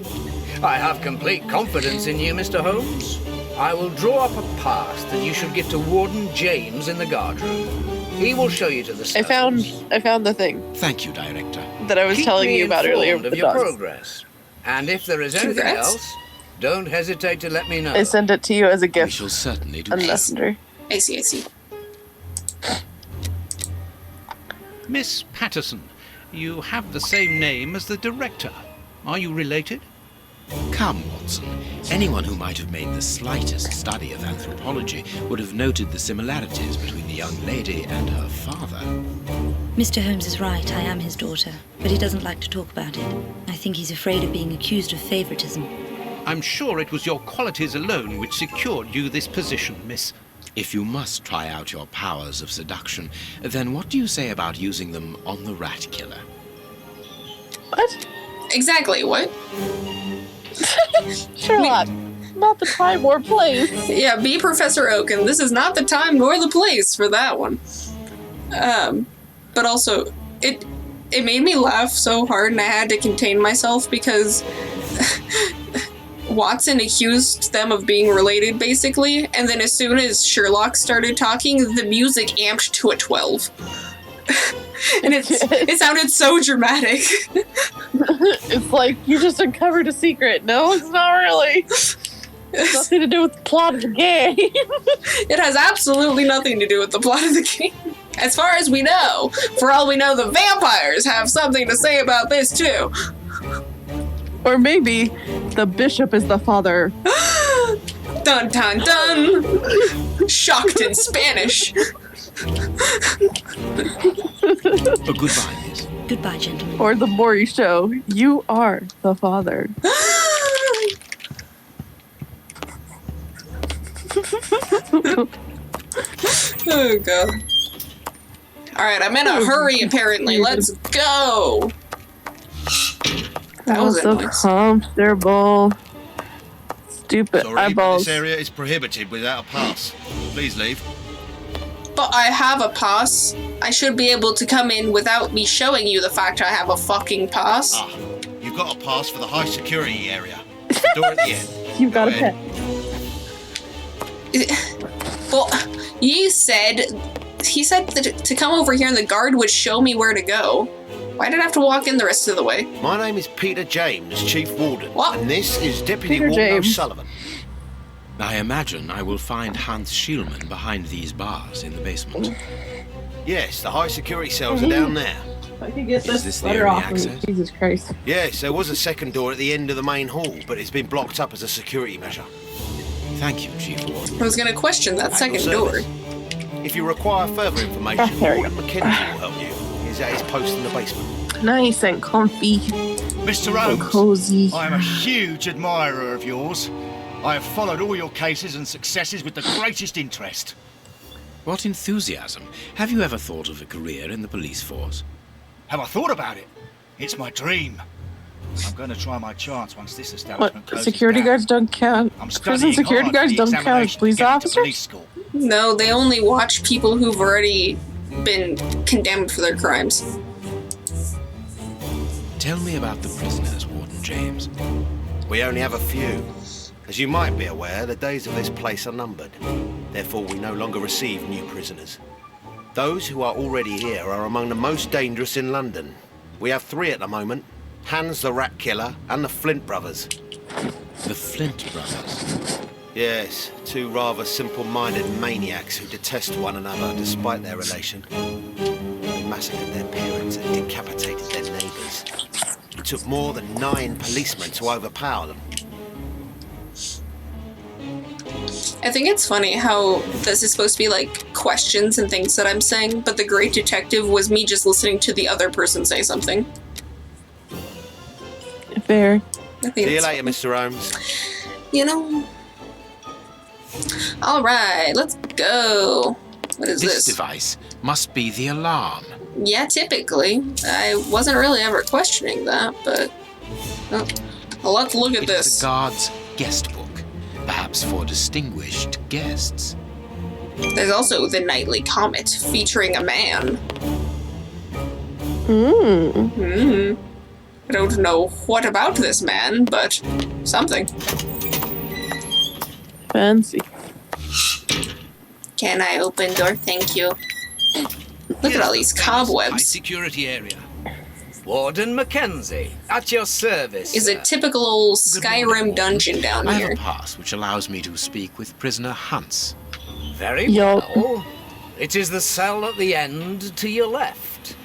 I have complete confidence in you, Mr. Holmes. I will draw up a pass that you should give to Warden James in the guardroom. He will show you to the cells. I found the thing Thank you, Director. that I was Keep telling me you about earlier informed with of the your dogs. progress. And if there is anything Congrats. else, don't hesitate to let me know. I sent it to you as a We gift shall certainly do on so. Messenger. I see, I see. Miss Patterson, you have the same name as the director. Are you related? Come, Watson. Anyone who might have made the slightest study of anthropology would have noted the similarities between the young lady and her father. Mr. Holmes is right, I am his daughter, but he doesn't like to talk about it. I think he's afraid of being accused of favoritism. I'm sure it was your qualities alone which secured you this position, miss. If you must try out your powers of seduction, then what do you say about using them on the rat killer? What? Exactly, what? Sherlock, not the time or place. Yeah, be Professor Oak, and this is not the time nor the place for that one. But also, it made me laugh so hard and I had to contain myself because Watson accused them of being related, basically, and then as soon as Sherlock started talking, the music amped to a 12. And it sounded so dramatic. It's like, you just uncovered a secret. No, it's not really. It's nothing to do with the plot of the game. It has absolutely nothing to do with the plot of the game. As far as we know, for all we know, the vampires have something to say about this too. Or maybe the bishop is the father. Dun dun dun! Shocked in Spanish. Goodbye, miss. Goodbye, gentlemen. Or the more you show, you are the father. Oh god. Alright, I'm in a hurry apparently. Let's go! That was so nice. comfortable. Stupid Sorry, but eyeballs. this area is prohibited without a pass. Please leave. But I have a pass. I should be able to come in without me showing you the fact I have a fucking pass. Ah, you've got a pass for the high security area. The door at the end. You've got a Go pet. Well, he said that to come over here and the guard would show me where to go. Why did I have to walk in the rest of the way? My name is Peter James, Chief Warden. What? And this is Deputy Peter Warden James. O'Sullivan. I imagine I will find Hans Schielmann behind these bars in the basement. Yes, the high security cells are down there. I could get Is this the only access? Jesus Christ. Yes, there was a second door at the end of the main hall, but it's been blocked up as a security measure. Thank you, Chief Warden. I was gonna question that At second your door. service. If you require further information, there we Warden Mackenzie will help you. He's at his post in the basement. Nice and comfy. Mr. So Holmes, cozy. I am a huge admirer of yours. I have followed all your cases and successes with the greatest interest. What enthusiasm. Have you ever thought of a career in the police force? Have I thought about it? It's my dream. I'm going to try my chance once this What? establishment closes Security down. guards don't count. I'm Prison studying security hard guards for the don't count as examination to police get into officers? police school. No, they only watch people who've already been condemned for their crimes. Tell me about the prisoners, Warden James. We only have a few. As you might be aware, the days of this place are numbered. Therefore, we no longer receive new prisoners. Those who are already here are among the most dangerous in London. We have 3 at the moment. Hans the Rat Killer and the Flint Brothers. The Flint Brothers? Yes, 2 rather simple-minded maniacs who detest one another despite their relation. They massacred their parents and decapitated their neighbours. It took more than 9 policemen to overpower them. I think it's funny how this is supposed to be like questions and things that I'm saying, but the great detective was me just listening to the other person say something. Fair. See you later, Mr. Holmes. You know. Alright, let's go. What is This this? device must be the alarm. Yeah, typically. I wasn't really ever questioning that, but... Oh, let's look at It this. is the guard's guest book, perhaps for distinguished guests. There's also the Nightly Comet, featuring a man. I don't know what about this man, but something. Fancy. Can I open door? Thank you. Look at all these High cobwebs. security area. Warden Mackenzie, at your service. Is a typical old Skyrim dungeon down I have here. a pass which allows me to speak with prisoner Hans. Very Yup. well. It is the cell at the end to your left.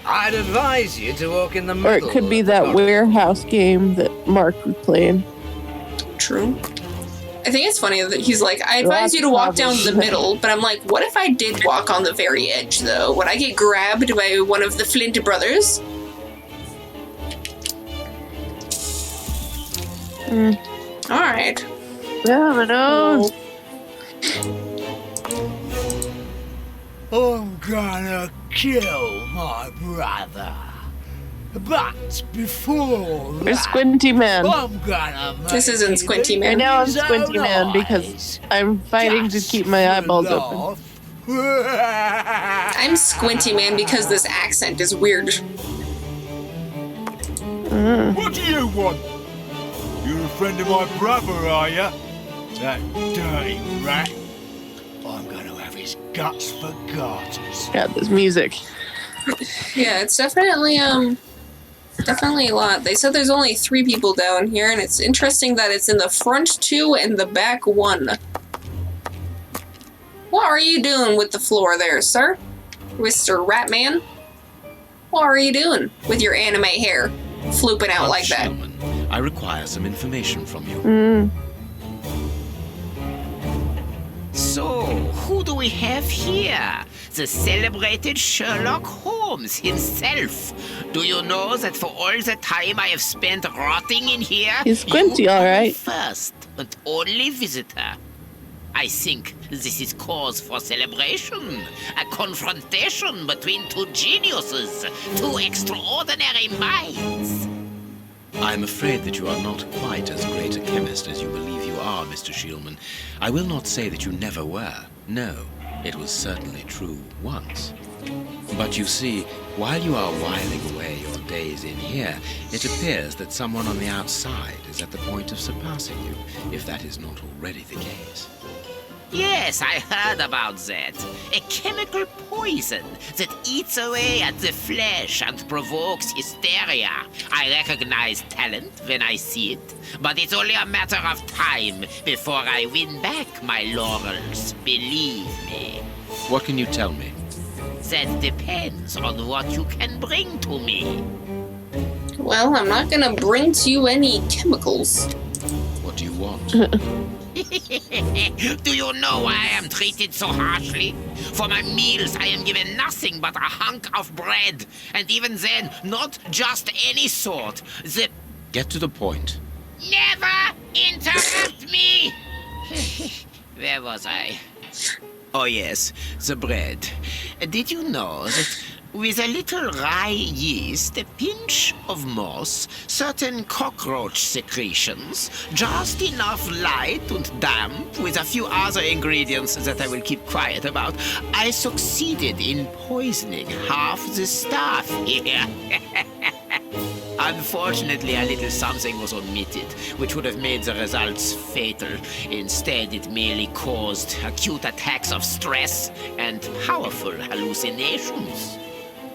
I'd advise you to walk in the Or middle. it could be of the that corridor. warehouse game that Mark was playing. True. I think it's funny that he's like, I advise you to walk down the middle, but I'm like, what if I did walk on the very edge, though? Would I get grabbed by one of the Flint brothers? Alright. Yeah, I know. I'm gonna kill my brother. But before There's that, Squintyman. I'm gonna make This isn't Squintyman. Right now I'm his own Squintyman because eyes. I'm fighting to keep my eyeballs open. open. I'm Squintyman because this accent is weird. What do you want? You're a friend of my brother, are you? That dirty rat. I'm gonna have his guts for garters. Got this music. Yeah, it's definitely a lot. They said there's only 3 people down here, and it's interesting that it's in the front 2 and the back 1. What are you doing with the floor there, sir? Mr. Ratman? What are you doing with your anime hair flooping out like that? Gentlemen, I require some information from you. So, who do we have here? The celebrated Sherlock Holmes himself. Do you know that for all the time I have spent rotting in here, He's Squinty, you are alright. the first and only visitor? I think this is cause for celebration. A confrontation between 2 geniuses, 2 extraordinary minds. I'm afraid that you are not quite as great a chemist as you believe you are, Mr. Shielman. I will not say that you never were. No, it was certainly true once. But you see, while you are whiling away your days in here, it appears that someone on the outside is at the point of surpassing you, if that is not already the case. Yes, I heard about that. A chemical poison that eats away at the flesh and provokes hysteria. I recognize talent when I see it, but it's only a matter of time before I win back my laurels, believe me. What can you tell me? That depends on what you can bring to me. Well, I'm not gonna bring to you any chemicals. What do you want? Do you know why I am treated so harshly? For my meals, I am given nothing but a hunk of bread. And even then, not just any sort. Get to the point. Never interrupt me! Where was I? Oh, yes, the bread. Did you know that With a little rye yeast, a pinch of moss, certain cockroach secretions, just enough light and damp, with a few other ingredients that I will keep quiet about, I succeeded in poisoning half the staff here. Unfortunately, a little something was omitted, which would have made the results fatal. Instead, it merely caused acute attacks of stress and powerful hallucinations.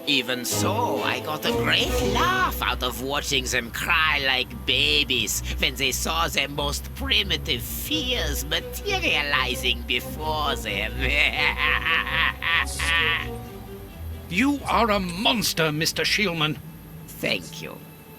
Even so, I got a great laugh out of watching them cry like babies when they saw their most primitive fears materializing before them. You are a monster, Mr. Shieldman. Thank you.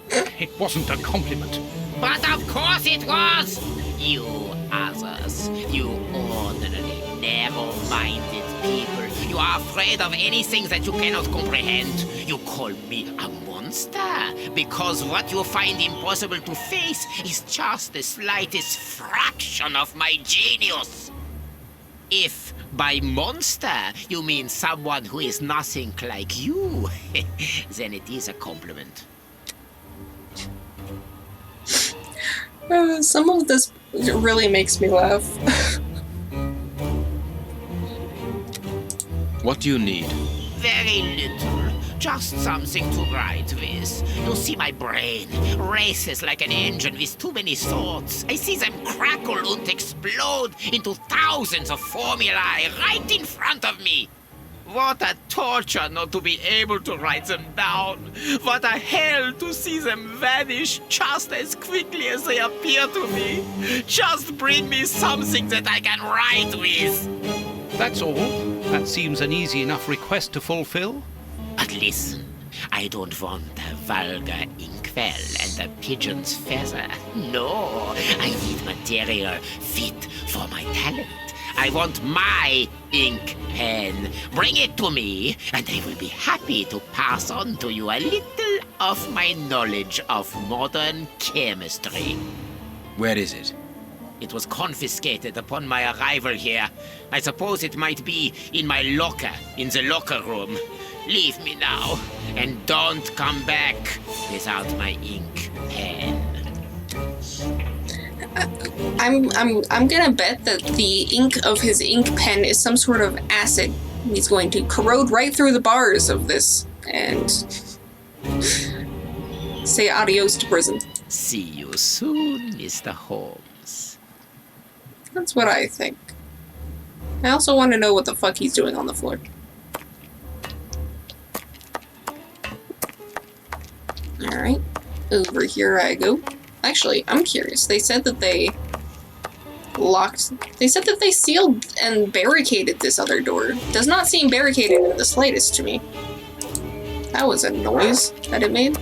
It wasn't a compliment. But of course it was! You others, you ordinary, narrow-minded people, you are afraid of anything that you cannot comprehend. You call me a monster because what you find impossible to face is just the slightest fraction of my genius. If by monster you mean someone who is nothing like you, then it is a compliment. Some of this really makes me laugh. What do you need? Very little. Just something to write with. You see, my brain races like an engine with too many thoughts. I see them crackle and explode into thousands of formulae right in front of me. What a torture not to be able to write them down. What a hell to see them vanish just as quickly as they appear to me. Just bring me something that I can write with. That's all. That seems an easy enough request to fulfill. But listen, I don't want a vulgar inkwell and a pigeon's feather. No, I need material fit for my talent. I want my ink pen. Bring it to me, and I will be happy to pass on to you a little of my knowledge of modern chemistry. Where is it? It was confiscated upon my arrival here. I suppose it might be in my locker, in the locker room. Leave me now, and don't come back without my ink pen. I'm gonna bet that the ink of his ink pen is some sort of acid. He's going to corrode right through the bars of this and say adios to prison. See you soon, Mr. Holmes. That's what I think. I also want to know what the fuck he's doing on the floor. Alright, over here I go. Actually, I'm curious. They said that they sealed and barricaded this other door. Does not seem barricaded in the slightest to me. That was a noise that it made.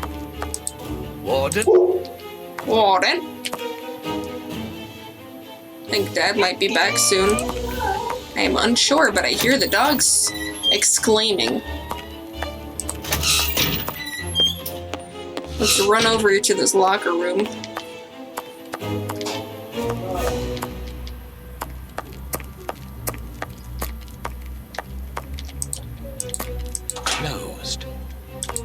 Warden? Warden? I think Dad might be back soon. I am unsure, but I hear the dogs exclaiming. Let's run over to this locker room. Closed.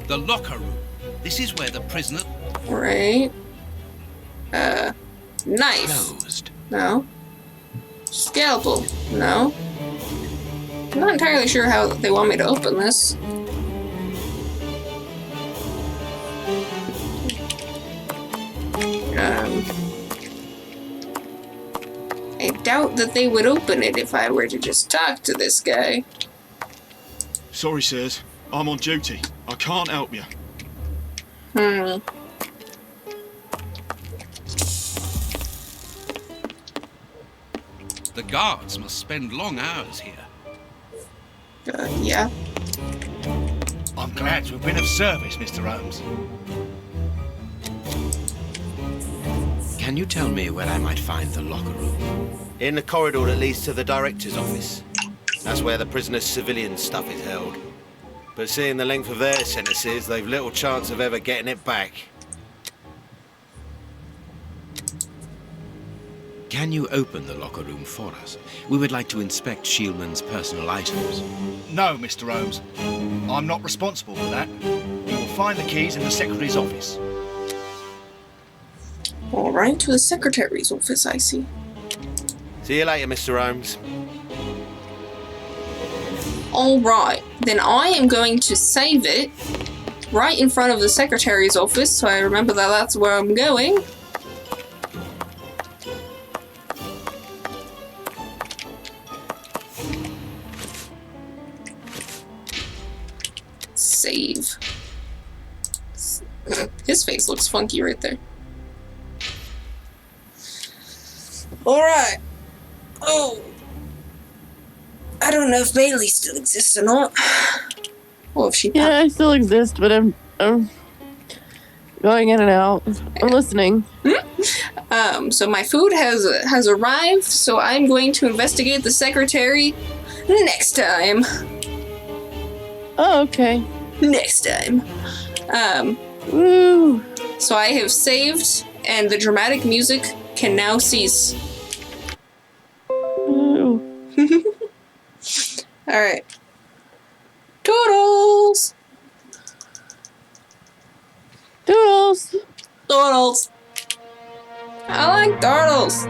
The locker room. This is where the prisoner... Right. Knife. Closed. No. Scalpel. No. I'm not entirely sure how they want me to open this. I doubt that they would open it if I were to just talk to this guy. Sorry, sirs. I'm on duty. I can't help you. The guards must spend long hours here. Yeah. I'm glad to have been of service, Mr. Holmes. Can you tell me where I might find the locker room? In the corridor that leads to the director's office. That's where the prisoners' civilian stuff is held. But seeing the length of their sentences, they've little chance of ever getting it back. Can you open the locker room for us? We would like to inspect Shieldman's personal items. No, Mr. Holmes. I'm not responsible for that. You will find the keys in the secretary's office. All right, to the secretary's office, I see. See you later, Mr. Holmes. All right, then I am going to save it right in front of the secretary's office, so I remember that that's where I'm going. Save. His face looks funky right there. Alright. Oh. I don't know if Bailey still exists or not. Well, if she... Yeah, I still exist, but I'm going in and out. I'm listening. So my food has arrived, so I'm going to investigate the secretary next time. Oh, okay. Next time. Woo. So I have saved, and the dramatic music can now cease. Woo. Alright. Toodles! Doodles! Toodles! I like turtles!